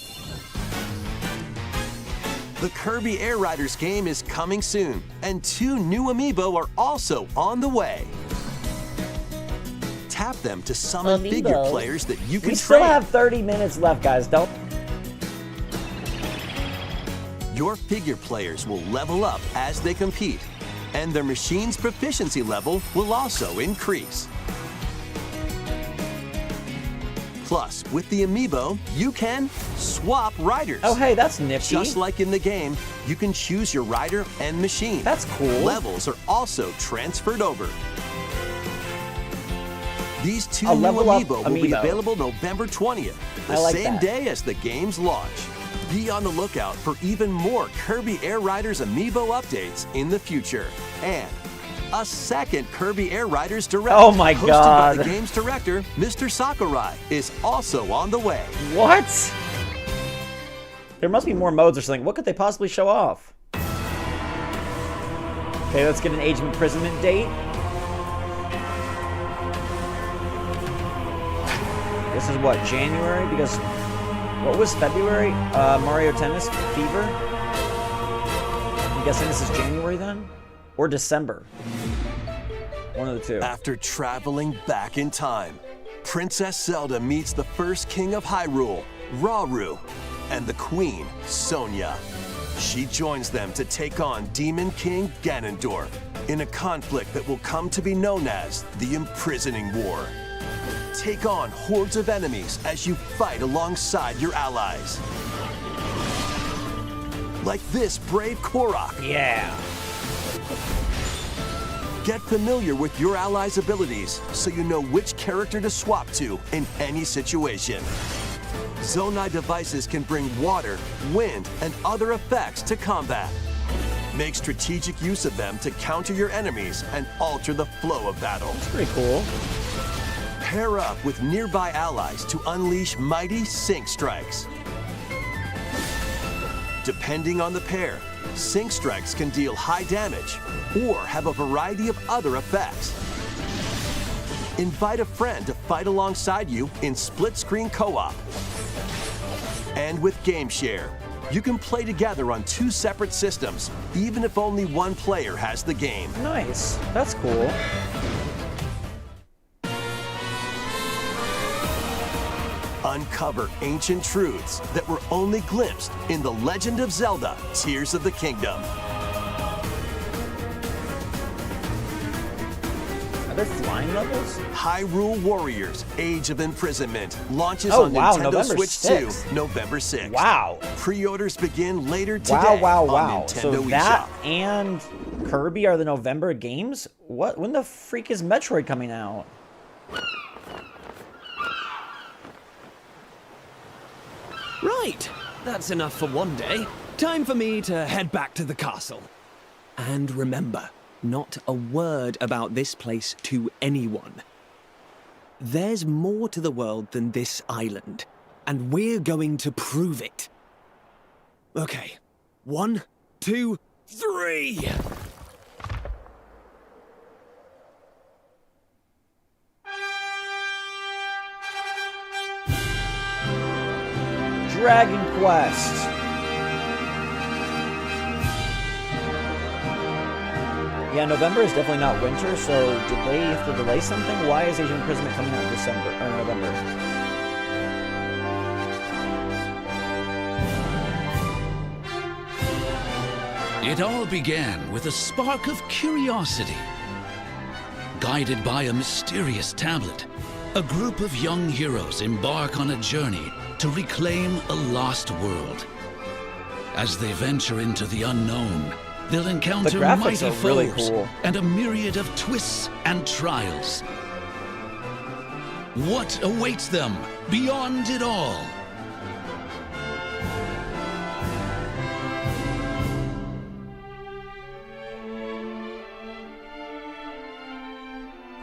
The Kirby Air Riders game is coming soon, and 2 new amiibo are also on the way. Tap them to summon figure players that you can We still trade. have 30 minutes left, guys. Don't. Your figure players will level up as they compete, and their machine's proficiency level will also increase. Plus, with the amiibo, you can swap riders. Oh, hey, that's nifty. Just like in the game, you can choose your rider and machine. That's cool. Levels are also transferred over. These two new level up amiibo will be available November 20th, the same day as the game's launch. Be on the lookout for even more Kirby Air Riders amiibo updates in the future. And a second Kirby Air Riders Direct, oh my hosted God, by the game's director, Mr. Sakurai, is also on the way. What? There must be more modes or something. What could they possibly show off? Okay, let's get an age of imprisonment date. This is what, January? Because what was February? Mario Tennis Fever? I'm guessing this is January then? Or December? One of the two. After traveling back in time, Princess Zelda meets the first king of Hyrule, Rauru, and the queen, Sonia. She joins them to take on Demon King Ganondorf in a conflict that will come to be known as the Imprisoning War. Take on hordes of enemies as you fight alongside your allies. Like this brave Korok. Yeah. Get familiar with your allies' abilities so you know which character to swap to in any situation. Zonai devices can bring water, wind, and other effects to combat. Make strategic use of them to counter your enemies and alter the flow of battle. That's pretty cool. Pair up with nearby allies to unleash mighty sync strikes. Depending on the pair, sync strikes can deal high damage or have a variety of other effects. Invite a friend to fight alongside you in split-screen co-op. And with Game Share, you can play together on 2 separate systems, even if only one player has the game. Nice. That's cool. Uncover ancient truths that were only glimpsed in The Legend of Zelda: Tears of the Kingdom. Are there flying levels? Hyrule Warriors: Age of Imprisonment launches Oh, on wow, Nintendo November Switch2 6th. November 6th. Wow. Pre-orders begin later today Wow. on Nintendo So that eShop. and Kirby are the November games? What? When the freak is Metroid coming out? Right, that's enough for one day. Time for me to head back to the castle. And remember, not a word about this place to anyone. There's more to the world than this island, and we're going to prove it. Okay, 1, 2, 3! Dragon Quest. Yeah, November is definitely not winter, so did they have to delay something? Why is Age of Imprisonment coming out in December or November? It all began with a spark of curiosity. Guided by a mysterious tablet, a group of young heroes embark on a journey to reclaim a lost world. As they venture into the unknown, they'll encounter mighty foes really cool. and a myriad of twists and trials. What awaits them beyond it all?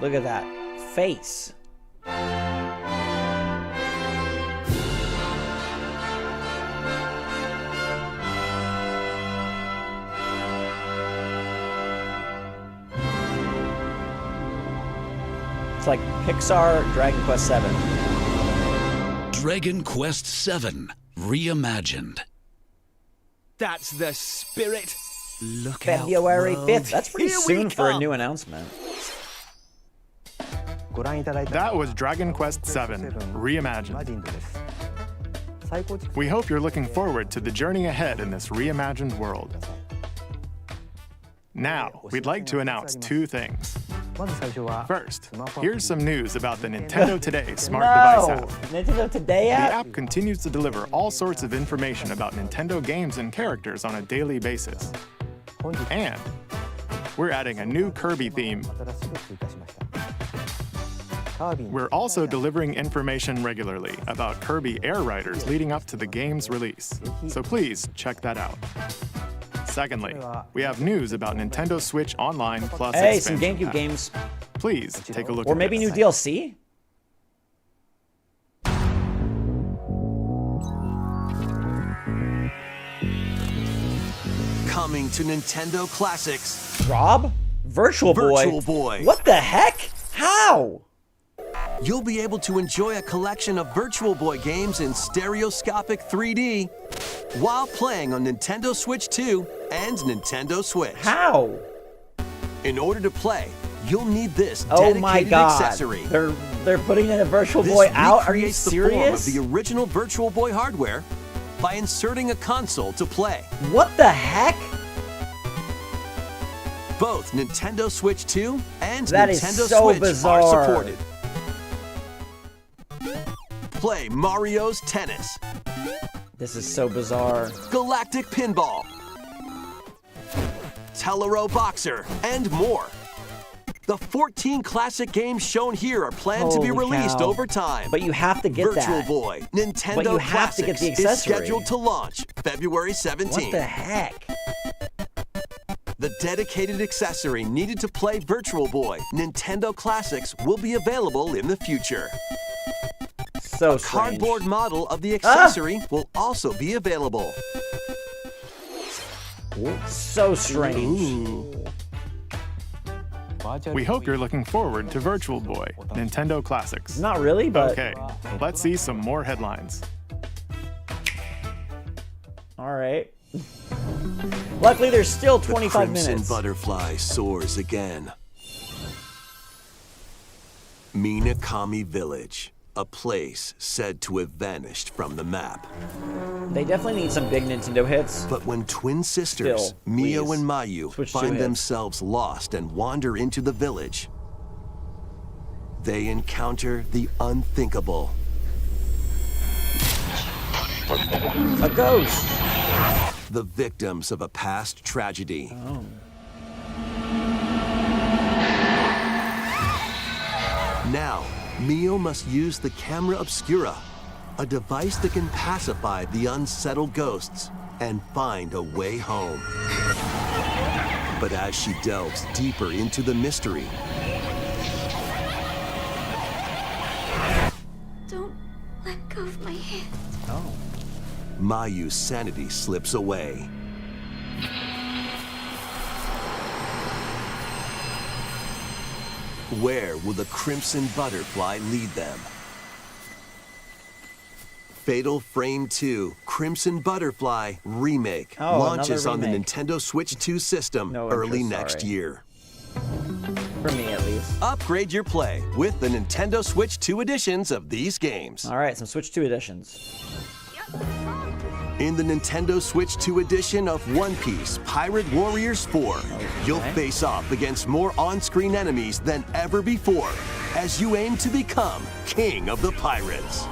Look at that face. It's like Pixar Dragon Quest VII. Dragon Quest VII Reimagined. That's the spirit. Look February out, 5th. That's pretty Here soon we for a come. new announcement. That was Dragon Quest VII Reimagined. We hope you're looking forward to the journey ahead in this reimagined world. Now, we'd like to announce 2 things. First, here's some news about the Nintendo Today smart device app. Nintendo Today app? The app continues to deliver all sorts of information about Nintendo games and characters on a daily basis. And we're adding a new Kirby theme. We're also delivering information regularly about Kirby Air Riders leading up to the game's release. So please check that out. Secondly, we have news about Nintendo Switch Online Plus Hey, some expansion GameCube pack. games. Please take a look Or at maybe this. new DLC? Coming to Nintendo Classics. Rob? Virtual Boy? Virtual Boy. What the heck? How? You'll be able to enjoy a collection of Virtual Boy games in stereoscopic 3D while playing on Nintendo Switch 2 and Nintendo Switch. How? In order to play, you'll need this Oh dedicated my god. accessory. They're putting in a Virtual This Boy out? Are you recreates the form of serious? the original Virtual Boy hardware by inserting a console to play. What the heck? Both Nintendo Switch 2 and That is Nintendo so Switch bizarre. are supported. Play Mario's Tennis, This is so bizarre. Galactic Pinball, Tellero Boxer, and more. The 14 classic games shown here are planned to be Holy released cow. over time. But you have to get Virtual that. Boy Nintendo But you have to get Classics the is accessory. scheduled to launch February 17th. What the heck? The dedicated accessory needed to play Virtual Boy Nintendo Classics will be available in the future. So A strange. cardboard model of the accessory will also be available. So strange. We hope you're looking forward to Virtual Boy Nintendo Classics. Not really, but Okay, let's see some more headlines. all right. Luckily, there's still 25 Crimson minutes. Butterfly soars again. Minakami Village, a place said to have vanished from the map. They definitely need some big Nintendo hits. But when twin sisters, Still, Mio please. and Mayu, Switch to find hits. themselves lost and wander into the village, they encounter the unthinkable. A ghost. The victims of a past tragedy. Oh. Now, Mio must use the camera obscura, a device that can pacify the unsettled ghosts and find a way home. But as she delves deeper into the mystery, Don't let go of my hand. Oh. Mayu's sanity slips away. Where will the Crimson Butterfly lead them? Fatal Frame 2 Crimson Butterfly Remake Oh, launches another on the remake. Nintendo Switch 2 system No early interest, next sorry. year. For me, at least. Upgrade your play with the Nintendo Switch 2 editions of these games. All right, some Switch 2 editions. In the Nintendo Switch 2 edition of One Piece Pirate Warriors 4, you'll face off against more on-screen enemies than ever before as you aim to become King of the Pirates.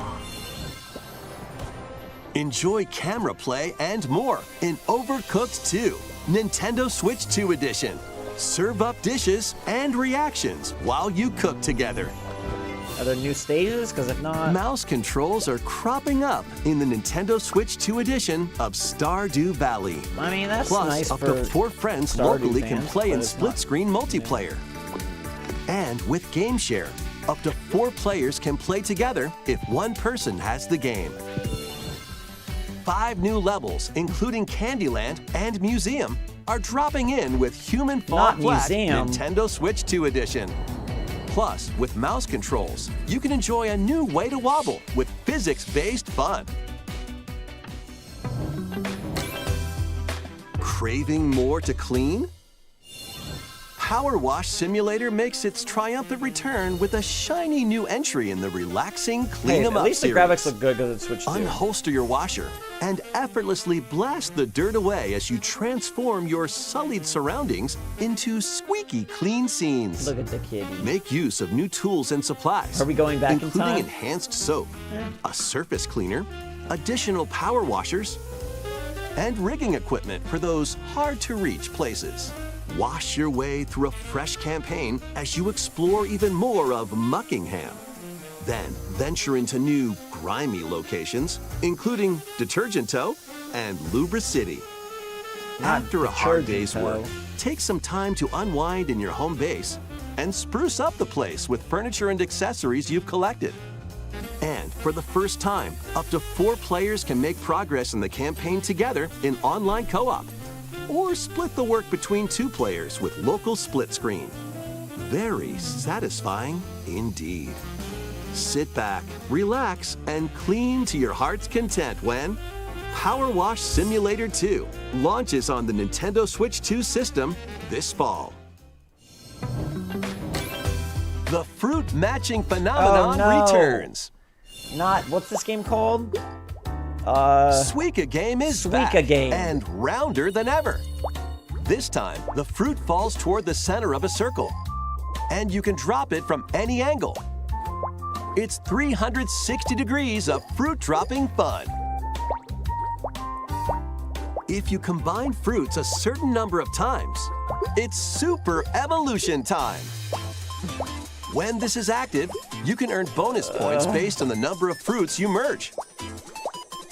Enjoy camera play and more in Overcooked 2, Nintendo Switch 2 edition. Serve up dishes and reactions while you cook together. Are there new stages? Because if not... Mouse controls are cropping up in the Nintendo Switch 2 edition of Stardew Valley. I mean, that's Plus, nice up for to 4 friends Stardew locally fans, can play but in it's not- split-screen multiplayer. And with Game Share, up to 4 players can play together if one person has the game. 5 new levels, including Candyland and Museum, are dropping in with Human Fall Not Flat Museum. Nintendo Switch 2 edition. Plus, with mouse controls, you can enjoy a new way to wobble with physics-based fun. Craving more to clean? Power Wash Simulator makes its triumphant return with a shiny new entry in the relaxing Clean 'em Up At least series. the graphics look good because it's Switch 2. Unholster your washer and effortlessly blast the dirt away as you transform your sullied surroundings into squeaky clean scenes. Look at the kitty. Make use of new tools and supplies. Are we going back in time? Including enhanced soap, a surface cleaner, additional power washers, and rigging equipment for those hard-to-reach places. Wash your way through a fresh campaign as you explore even more of Muckingham. Then venture into new, grimy locations, including Detergent Toe and Lubra City. After a hard day's work, take some time to unwind in your home base and spruce up the place with furniture and accessories you've collected. And for the first time, up to 4 players can make progress in the campaign together in online co-op. Or split the work between 2 players with local split screen. Very satisfying indeed. Sit back, relax, and clean to your heart's content when Power Wash Simulator 2 launches on the Nintendo Switch 2 system this fall. The fruit matching phenomenon returns. What's this game called? Suika Game is back Game. and rounder than ever. This time, the fruit falls toward the center of a circle, and you can drop it from any angle. It's 360 degrees of fruit dropping fun. If you combine fruits a certain number of times, it's super evolution time. When this is active, you can earn bonus points based on the number of fruits you merge.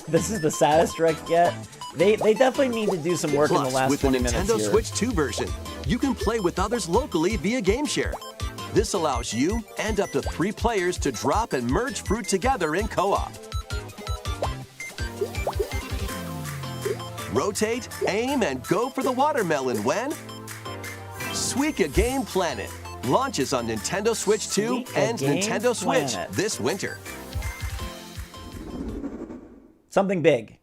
This is the saddest direct yet. They definitely need to do some work in the last with the 20 minutes Nintendo here. Switch 2 version, you can play with others locally via Game Share. This allows you and up to 3 players to drop and merge fruit together in co-op. Rotate, aim, and go for the watermelon when Suika Game Planet launches on Nintendo Switch 2 and Nintendo Switch this winter. Something big.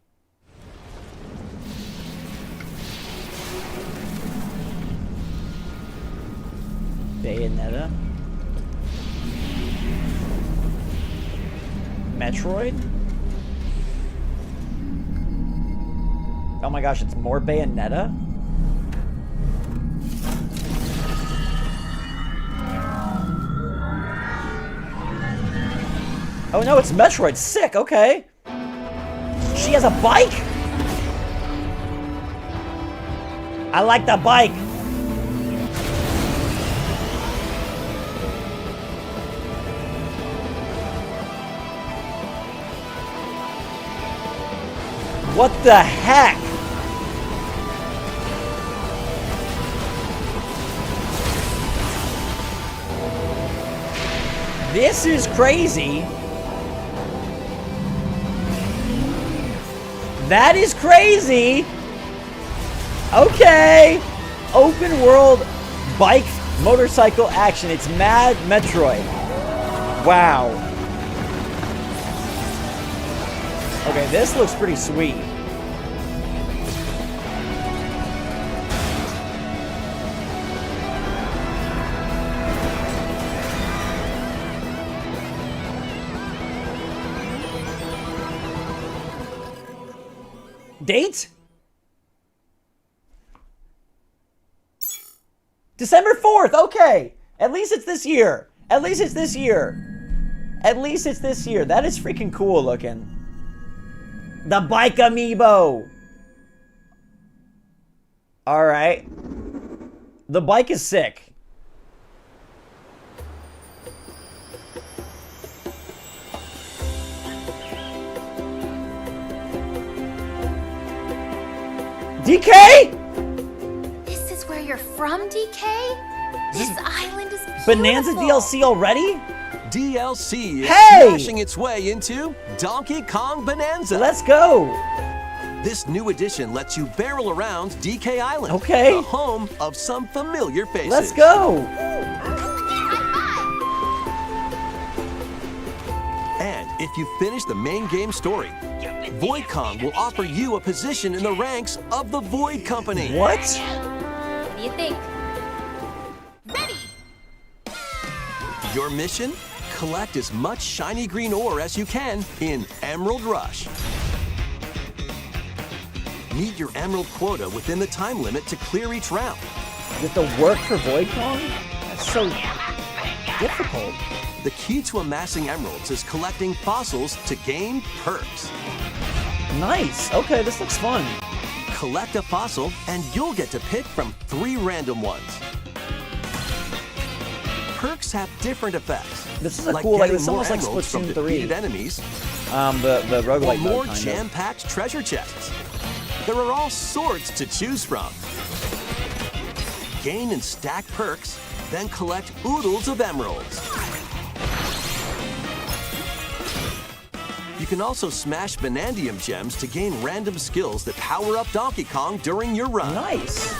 Bayonetta. Metroid? Oh my gosh, it's more Bayonetta? Oh no, it's Metroid. Sick, okay. She has a bike? I like the bike. What the heck? This is crazy. That is crazy. Okay. Open world bike motorcycle action. It's Mad Metroid. Wow. Okay, this looks pretty sweet. Date? December 4th, okay. At least it's this year. At least it's this year. At least it's this year. That is freaking cool looking. The bike amiibo. Alright. The bike is sick. DK? This is where you're from, DK? This island is beautiful. Bonanza DLC already? DLC is Hey! smashing its way into Donkey Kong Bonanza. Let's go. This new edition lets you barrel around DK Island. Okay. The home of some familiar faces. Let's go. And if you finish the main game story, Void Kong will offer you a position in the ranks of the Void Company. What? What do you think? Your mission? Collect as much shiny green ore as you can in Emerald Rush. Meet your emerald quota within the time limit to clear each round. You have to work for Void Kong? That's so difficult. The key to amassing emeralds is collecting fossils to gain perks. Nice. Okay, this looks fun. Collect a fossil and you'll get to pick from 3 random ones. Perks have different effects. This is a like cool, like getting it's more almost like emeralds from Splatoon 3. defeated enemies, The or roguelike more mode, kind of. jam-packed treasure chests. There are all sorts to choose from. Gain and stack perks, then collect oodles of emeralds. You can also smash Vanadium gems to gain random skills that power up Donkey Kong during your run. Nice.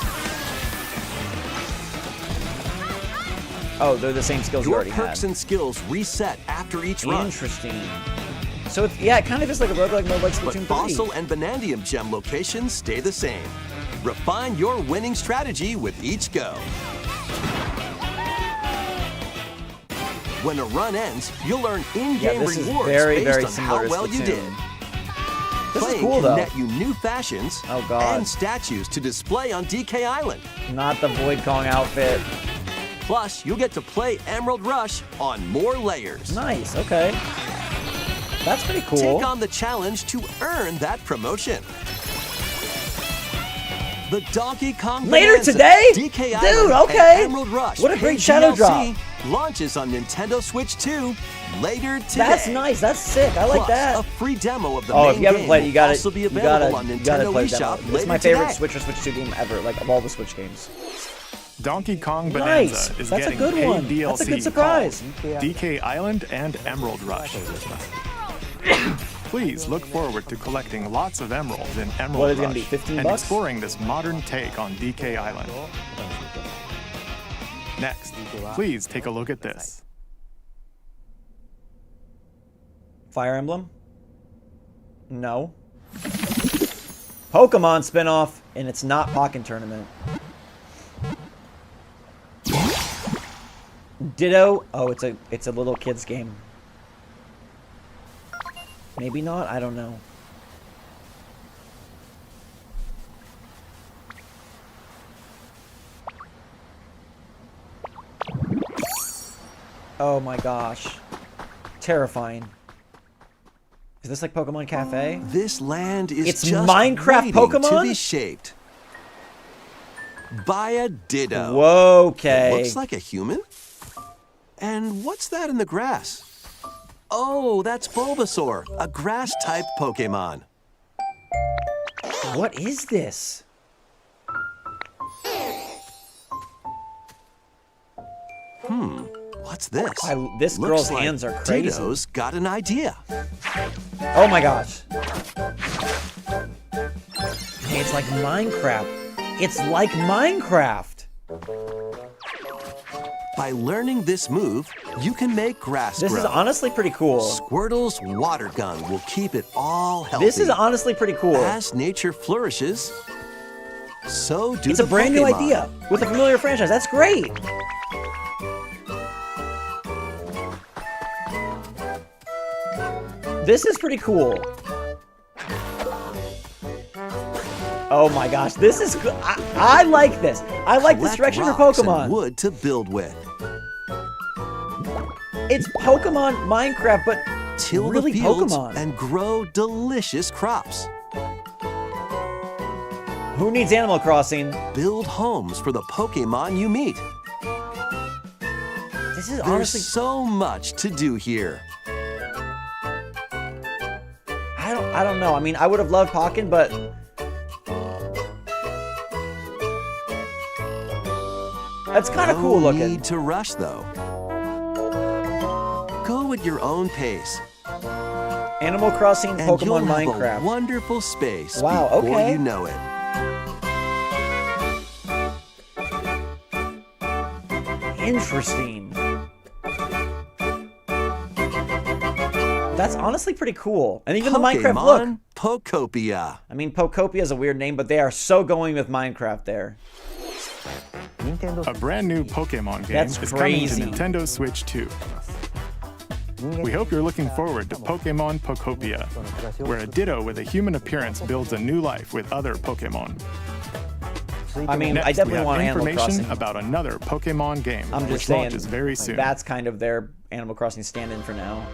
Oh, they're the same skills you Your already perks had. and skills reset after each run. Interesting. So it's, yeah, it kind of is like a roguelike mode like But Splatoon 3. fossil and Vanadium gem locations stay the same. Refine your winning strategy with each go. When a run ends, you'll earn in-game this is rewards very, based very on similar how to well you Splatoon. did. This is Playing cool, can though. net you new fashions and statues to display on DK Island. Not the Void Kong outfit. Plus, you'll get to play Emerald Rush on more layers. Nice, okay. That's pretty cool. Take on the challenge to earn that promotion. The Donkey Kong Later Bonanza, today? DK Dude, Island, okay. and Emerald Rush. What a great paid shadow DLC drop. Launches on Nintendo Switch 2 later today. That's nice. That's sick. I like Plus, that. a free demo of the Oh, main if you haven't game played it, you will gotta, also be you available gotta, on you gotta Nintendo play eShop that. It's later my favorite today. Switch or Switch 2 game ever, like of all the Switch games. Donkey Kong Bonanza Nice. is That's a getting good paid one. DLC That's a good surprise. called DK Island and Emerald Rush. Please look forward to collecting lots of emeralds in Emerald What is it Rush gonna be, 15 and bucks? exploring this modern take on DK Island. Next, please take a look at this. Fire Emblem? No. Pokemon spinoff, and it's not Pokken Tournament. Ditto. Oh, it's a little kids game. Maybe not. I don't know. Oh my gosh. Terrifying. Is this like Pokemon Cafe? This land is It's just Minecraft waiting Pokemon? to be shaped by a Ditto. Whoa, okay. Looks like a human. And what's that in the grass? Oh, that's Bulbasaur, a grass-type Pokemon. What is this? What's this? This Looks girl's like hands are crazy. Ditto's got an idea. Oh my gosh. Hey, it's like Minecraft. It's like Minecraft. By learning this move, you can make grass This grow. is honestly pretty cool. Squirtle's water gun will keep it all healthy. This is honestly pretty cool. As nature flourishes, so do It's a the brand new Pokemon. idea with a familiar franchise. That's great. This is pretty cool. Oh my gosh, this is good. I like this. I like this Collect direction for rocks and Pokemon. wood to build with. It's Pokemon Minecraft, but Till really the fields Pokemon. and grow delicious crops. Who needs Animal Crossing? Build homes for the Pokemon you meet. This is There's honestly, so much to do here. I don't know. I mean, I would have loved Pokken, but that's kind of cool No looking. need to rush though. Go at your own pace. Animal Crossing, And Pokemon you'll have Minecraft. a wonderful space Wow, before okay. you know it. Interesting. That's honestly pretty cool. And even the Minecraft look. Pokopia. I mean, Pokopia is a weird name, but they are so going with Minecraft there. A brand new Pokemon game That's is crazy. coming to Nintendo Switch 2. We hope you're looking forward to Pokemon Pokopia, where a Ditto with a human appearance builds a new life with other Pokemon. I mean, Next, I definitely we want have Animal information Crossing. about another Pokemon game, I'm just which saying launches very soon. that's kind of their Animal Crossing stand-in for now.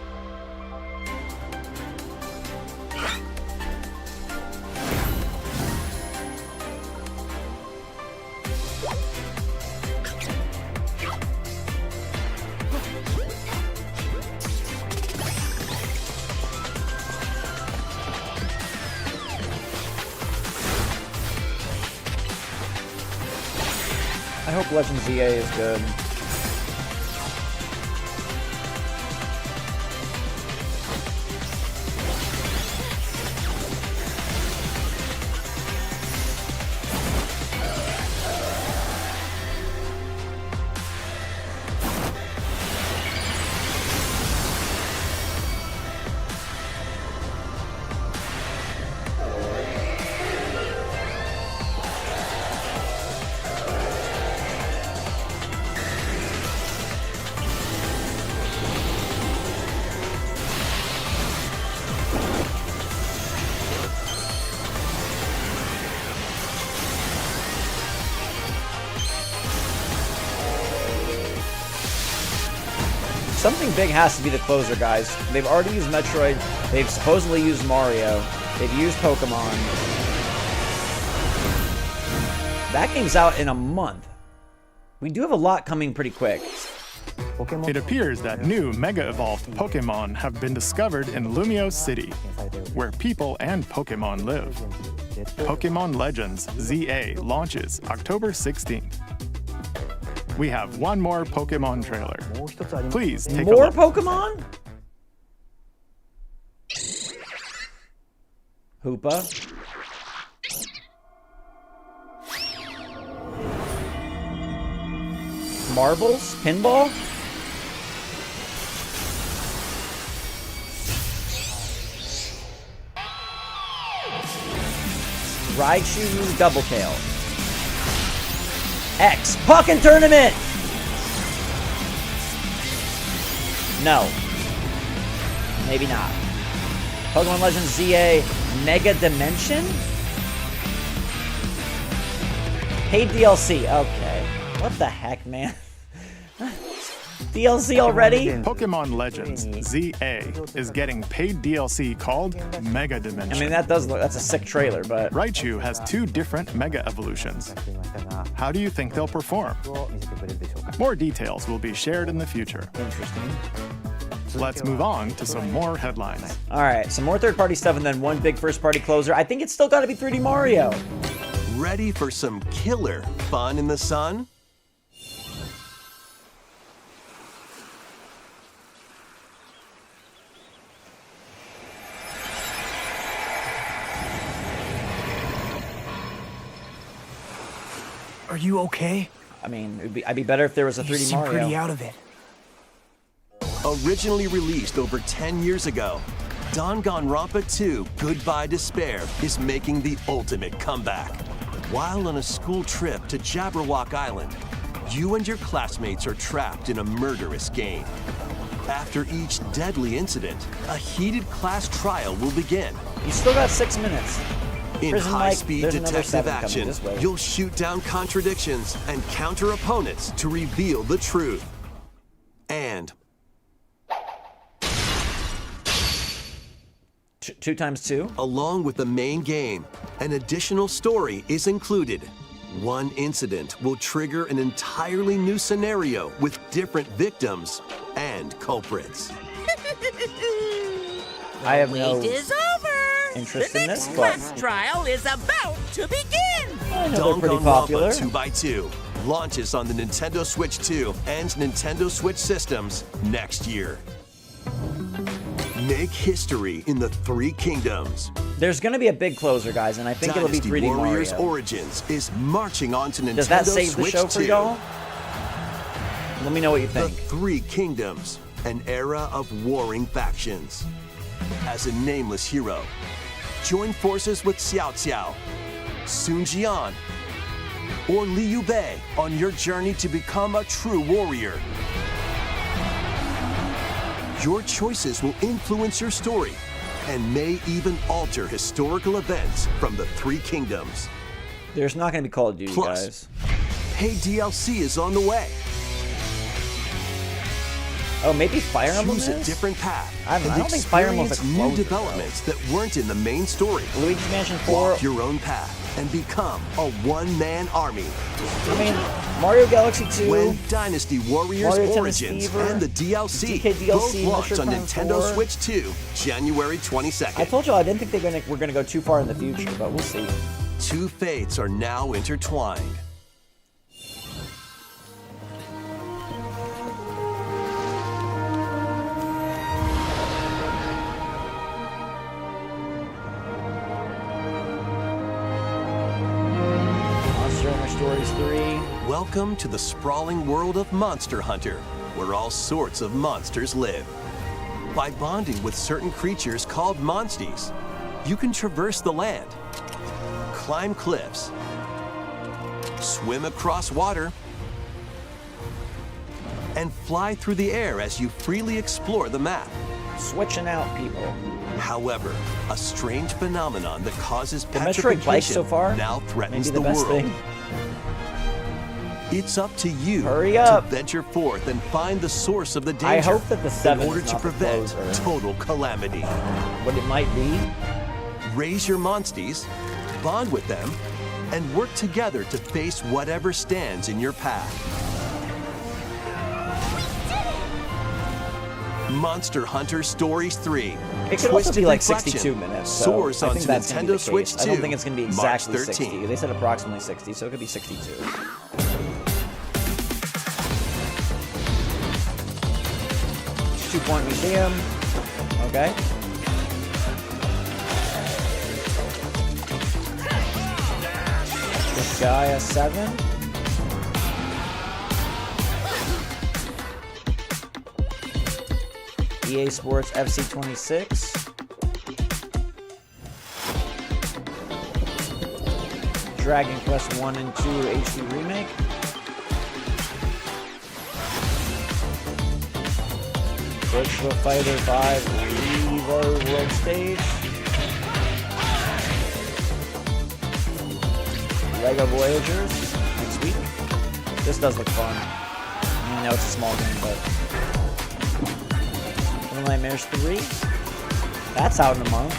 I hope Legend ZA is good. Something big has to be the closer, guys. They've already used Metroid. They've supposedly used Mario. They've used Pokemon. That game's out in a month. We do have a lot coming pretty quick. It appears that new Mega Evolved Pokemon have been discovered in Lumio City, where people and Pokemon live. Pokemon Legends ZA launches October 16th. We have one more Pokemon trailer. Please take a More look. Pokemon? Hoopa. Marbles? Pinball? Raichu Double Tail. X. Puckin' Tournament! No. Maybe not. Pokemon Legends ZA Mega Dimension? Paid DLC. Okay. What the heck, man? DLC already? Pokemon Legends ZA is getting paid DLC called Mega Dimension. I mean, that's a sick trailer, but... Raichu has 2 different Mega Evolutions. How do you think they'll perform? More details will be shared in the future. Interesting. Let's move on to some more headlines. Alright, some more third-party stuff and then one big first-party closer. I think it's still gotta be 3D Mario. Ready for some killer fun in the sun? Are you okay? I mean, I'd be better if there was a 3D You seem Mario. pretty out of it. Originally released over 10 years ago, Danganronpa 2 Goodbye Despair is making the ultimate comeback. While on a school trip to Jabberwock Island, you and your classmates are trapped in a murderous game. After each deadly incident, a heated class trial will begin. You still got 6 minutes. In Prison Mike, high-speed there's another detective 7 coming action, this way. you'll shoot down contradictions and counter opponents to reveal the truth. And 2 times 2? along with the main game, an additional story is included. One incident will trigger an entirely new scenario with different victims and culprits. I have no Wait is over. interest The in next this, class but trial is about to begin. I know they're pretty popular. Danganronpa 2x2 launches on the Nintendo Switch 2 and Nintendo Switch systems next year. Make history in the 3 kingdoms. There's gonna be a big closer, guys, and I think Dynasty it'll be 3D Warriors Mario. Origins is marching on to Nintendo Does that save the Switch show for 2. y'all? Let me know what you The think. 3 Kingdoms, an era of warring factions. As a nameless hero, join forces with Xiao Xiao, Sun Jian, or Liu Bei on your journey to become a true warrior. Your choices will influence your story and may even alter historical events from the Three Kingdoms. There's not going to be Call of Duty, Plus, guys. paid DLC is on the way. Oh, maybe Fire Emblem Choose is? a different path I don't think Fire Emblem's a experience closer, new developments that weren't in the main story. Luigi's Mansion 4. Walk your own path and become a one-man army. I mean, Mario Galaxy 2. When Dynasty Warriors Mario Tennis Origins Fever, and the DLC, DK DLC, both launch Metroid on Prime Nintendo 4. Switch 2, January 22nd. I told you I didn't think we're gonna go too far in the future, but we'll see. Two fates are now intertwined. Monster Hunter Stories 3. Welcome to the sprawling world of Monster Hunter, where all sorts of monsters live. By bonding with certain creatures called monsties, you can traverse the land, climb cliffs, swim across water, and fly through the air as you freely explore the map. Switching out people. However, a strange phenomenon that causes The Metroid Bike so petrification far, now threatens maybe the the best world. thing. It's up to you Hurry to up. venture forth and find the source of the danger I hope that the 7 in order is to not the prevent closer. total calamity. What it might be. Raise your monsties, bond with them, and work together to face whatever stands in your path. Monster Hunter Stories 3. It could also be like Twisted 62 Inflection minutes. So soars I onto think that's gonna be Nintendo the Switch case. 2. I don't think it's going to be exactly March 60. 13th. They said approximately 60, so it could be 62. 2-point museum. Okay. This guy a 7. EA Sports FC 26. Dragon Quest 1 and 2 HD Remake. Virtua Fighter 5 Revo World Stage. Lego Voyagers next week. This does look fun. I know it's a small game, but Little Nightmares 3. That's out in a month.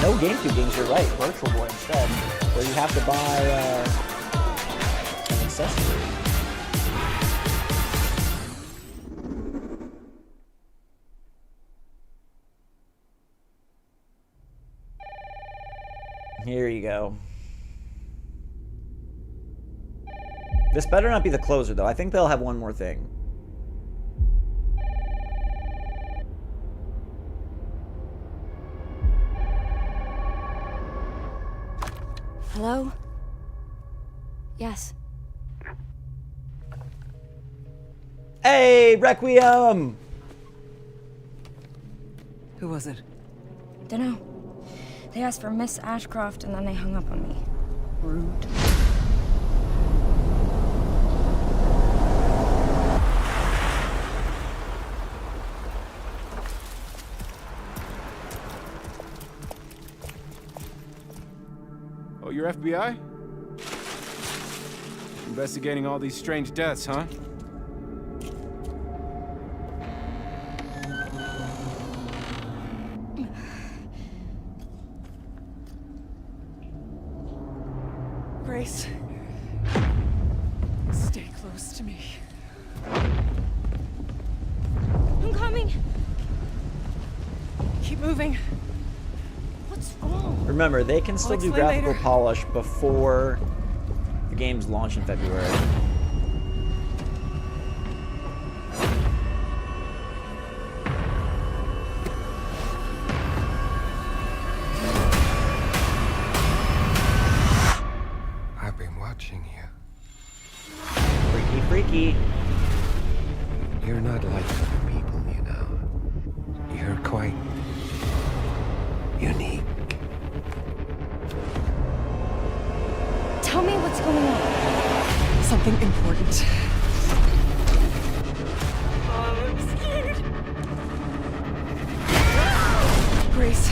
No GameCube games, you're right. Virtual Boy instead, where you have to buy an accessory. Here you go. This better not be the closer, though. I think they'll have one more thing. Hello? Yes. Hey, Requiem! Who was it? Dunno. They asked for Miss Ashcroft and then they hung up on me. Rude. Oh, you're FBI? Investigating all these strange deaths, huh? Grace. Stay close to me. I'm coming! Keep moving. What's wrong? Remember, they can still I'll do explain graphical later. polish before the game's launch in February. I've been watching you. Freaky, freaky. You're not like other people, you know. You're quite unique. something important. I'm scared. Grace.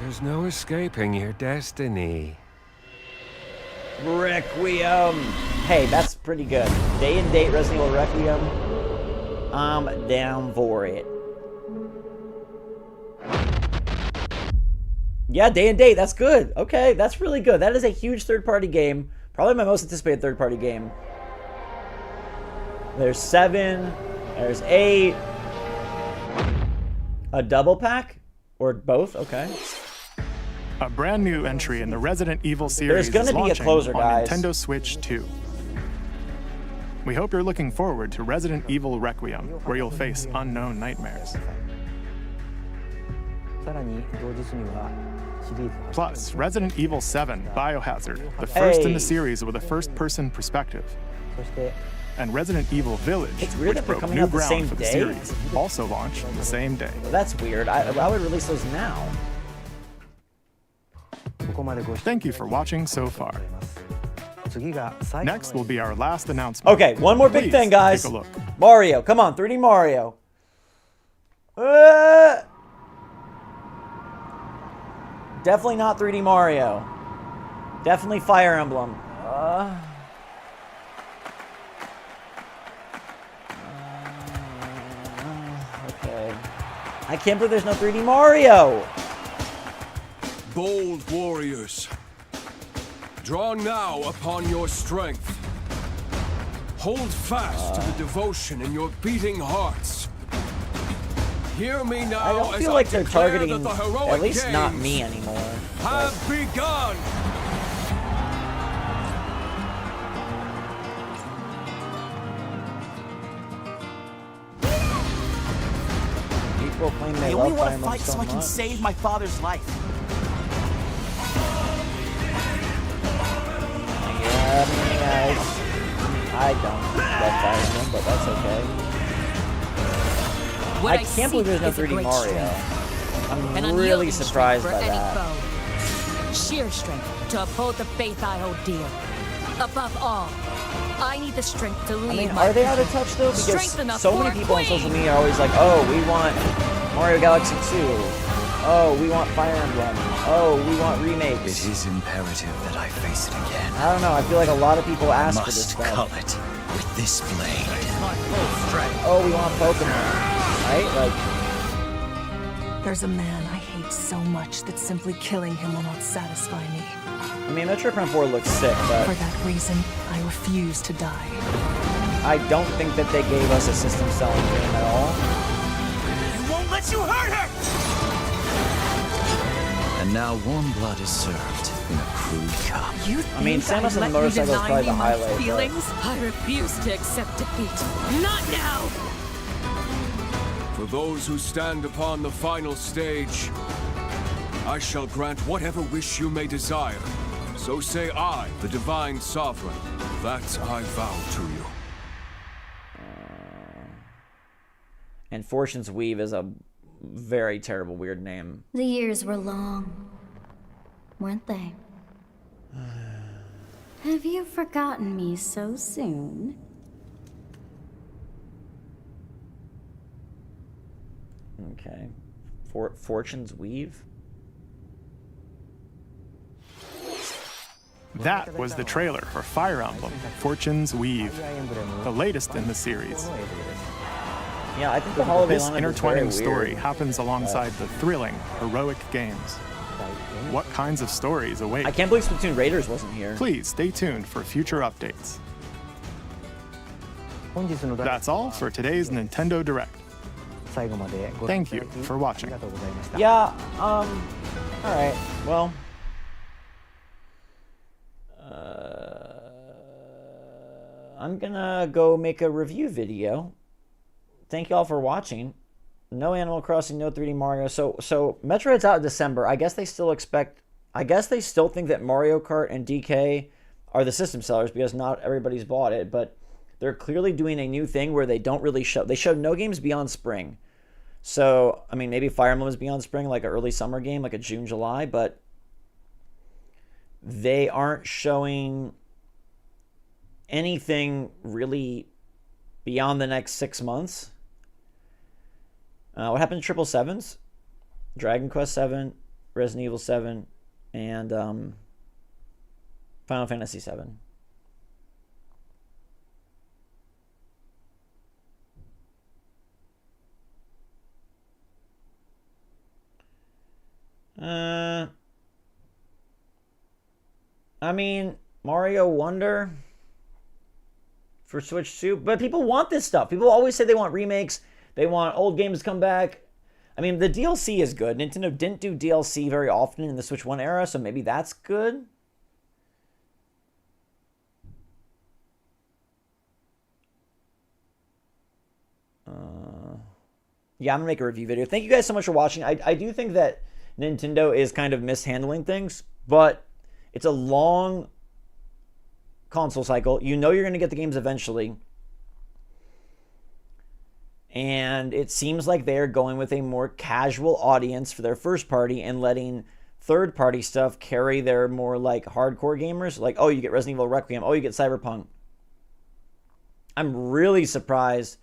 There's no escaping your destiny. Requiem. Hey, that's pretty good. Day and date Resident Evil Requiem. I'm down for it. Yeah, day and date. That's good. Okay, that's really good. That is a huge third-party game. Probably my most anticipated third-party game. There's 7. There's 8. A double pack? Or both? Okay. A brand new entry in the Resident Evil series There's is gonna be a launching closer, on guys. Nintendo Switch 2. We hope you're looking forward to Resident Evil Requiem, where you'll face unknown nightmares. Plus, Resident Evil 7 Biohazard, the first in the series with a first-person perspective. And Resident Evil Village, It's weird which that they're broke coming new out the ground same for the day. series, also launched the same day. Well, that's weird. I would release those now. Thank you for watching so far. Next will be our last announcement. Okay, one more big Please thing, guys. Take a look. Mario, come on, 3D Mario. Definitely not 3D Mario. Definitely Fire Emblem. Okay. I can't believe there's no 3D Mario. Bold warriors, draw now upon your strength. Hold fast to the devotion in your beating hearts. Hear me now. I don't as feel like they're declare targeting that the heroic at least not games me anymore. have begun. People claim they I love only Fire want to Emblem fight so so I can much. save my father's life. Yeah, guys. I don't love Fire Emblem, but that's okay. What I can't believe there's no is a 3D great Mario. strength. An I'm unyielding really strength surprised for by any that. foe. Sheer strength to uphold the faith I hold dear. Above all, I need the strength to lead I mean, my are they out of people. touch though? Because Strength enough so for many a people on queen. social media are always like, oh, we want Mario Galaxy 2. Oh, we want Fire Emblem. Oh, we want remakes. It is imperative that I face it again. I don't know. I feel like a lot of people ask for this Must stuff. cull it with this blade. Oh, we want Pokemon, right? Like, There's a man I hate so much that simply killing him will not satisfy me. I mean, Metroid Prime 4 looks sick, but For that reason, I refuse to die. I don't think that they gave us a system selling game at all. I won't let you hurt her! And now warm blood is served in a crude cup. You I mean, think Samus I'd on the let you motorcycle is deny probably me the my highlight. but- feelings? I refuse to accept defeat. Not now! For those who stand upon the final stage, I shall grant whatever wish you may desire. So say I, the divine sovereign, that I vow to you. And Fortune's Weave is a very terrible, weird name. The years were long, weren't they? Have you forgotten me so soon? Okay. Fortune's Weave? That was the trailer for Fire Emblem Fortune's Weave, the latest in the series. Yeah, I think the holiday This lineup is very intertwining weird. story happens alongside the thrilling, heroic games. What kinds of stories await? I can't believe Splatoon Raiders wasn't here. Please stay tuned for future updates. That's all for today's Nintendo Direct. Thank you for watching. Yeah, alright, well. I'm gonna go make a review video. Thank you all for watching. No Animal Crossing, no 3D Mario. So Metroid's out in December. I guess they still think that Mario Kart and DK are the system sellers because not everybody's bought it. But they're clearly doing a new thing where they don't really show. They showed no games beyond spring. So, I mean, maybe Fire Emblem is beyond spring, like an early summer game, like a June, July, but they aren't showing anything really beyond the next 6 months. What happened to Triple Sevens? Dragon Quest 7, Resident Evil 7, and Final Fantasy 7. I mean, Mario Wonder for Switch 2, but people want this stuff. People always say they want remakes. They want old games to come back. I mean, the DLC is good. Nintendo didn't do DLC very often in the Switch 1 era, so maybe that's good. Yeah, I'm going to make a review video. Thank you guys so much for watching. I do think that Nintendo is kind of mishandling things, but it's a long console cycle. You know you're going to get the games eventually. And it seems like they're going with a more casual audience for their first party and letting third party stuff carry their more like hardcore gamers. Like, oh, you get Resident Evil Requiem. Oh, you get Cyberpunk. I'm really surprised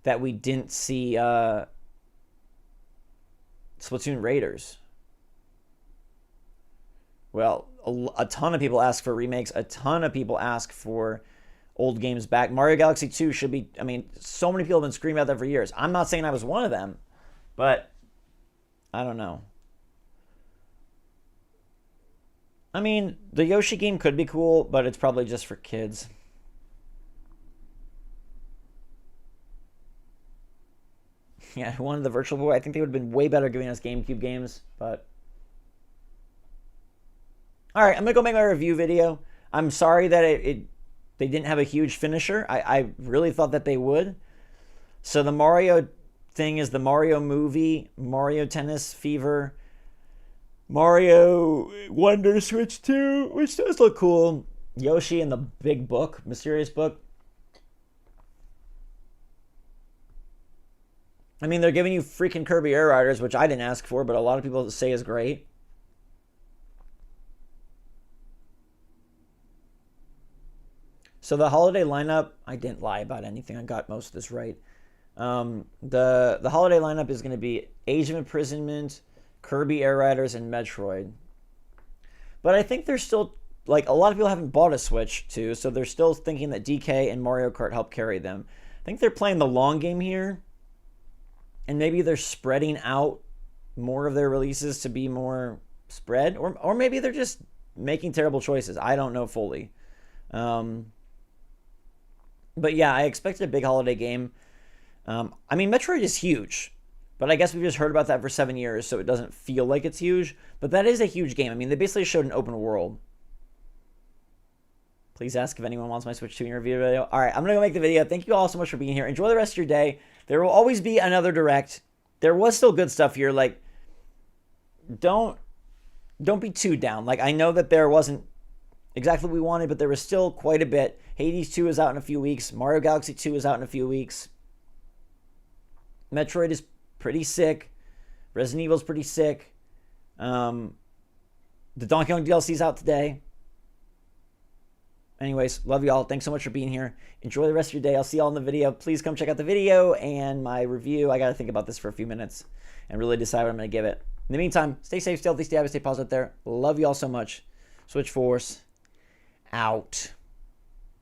that we didn't see Splatoon Raiders. Well, a ton of people ask for remakes. A ton of people ask for old games back. Mario Galaxy 2 should be, I mean, so many people have been screaming about that for years. I'm not saying I was one of them, but I don't know. I mean, the Yoshi game could be cool, but it's probably just for kids. Yeah, who wanted the Virtual Boy? I think they would have been way better giving us GameCube games, but... Alright, I'm going to go make my review video. I'm sorry that they didn't have a huge finisher. I really thought that they would. So the Mario thing is the Mario movie, Mario Tennis Fever, Mario Wonder Switch 2, which does look cool. Yoshi and the Big Book, Mysterious Book. I mean, they're giving you freaking Kirby Air Riders, which I didn't ask for, but a lot of people say is great. So the holiday lineup, I didn't lie about anything. I got most of this right. The holiday lineup is going to be Age of Imprisonment, Kirby Air Riders, and Metroid. But I think there's still, like, a lot of people haven't bought a Switch 2, so they're still thinking that DK and Mario Kart help carry them. I think they're playing the long game here, and maybe they're spreading out more of their releases to be more spread, or maybe they're just making terrible choices. I don't know fully. But yeah, I expected a big holiday game. I mean, Metroid is huge, but I guess we've just heard about that for 7 years, so it doesn't feel like it's huge. But that is a huge game. I mean, they basically showed an open world. Please ask if anyone wants my Switch 2 in your review video. All right, I'm going to go make the video. Thank you all so much for being here. Enjoy the rest of your day. There will always be another Direct. There was still good stuff here. Like, don't be too down. Like, I know that there wasn't exactly what we wanted, but there was still quite a bit. Hades 2 is out in a few weeks. Mario Galaxy 2 is out in a few weeks. Metroid is pretty sick. Resident Evil is pretty sick. The Donkey Kong DLC is out today. Anyways, love y'all. Thanks so much for being here. Enjoy the rest of your day. I'll see y'all in the video. Please come check out the video and my review. I got to think about this for a few minutes and really decide what I'm going to give it. In the meantime, stay safe, stay healthy, stay happy, stay positive out there. Love y'all so much. SwitchForce out.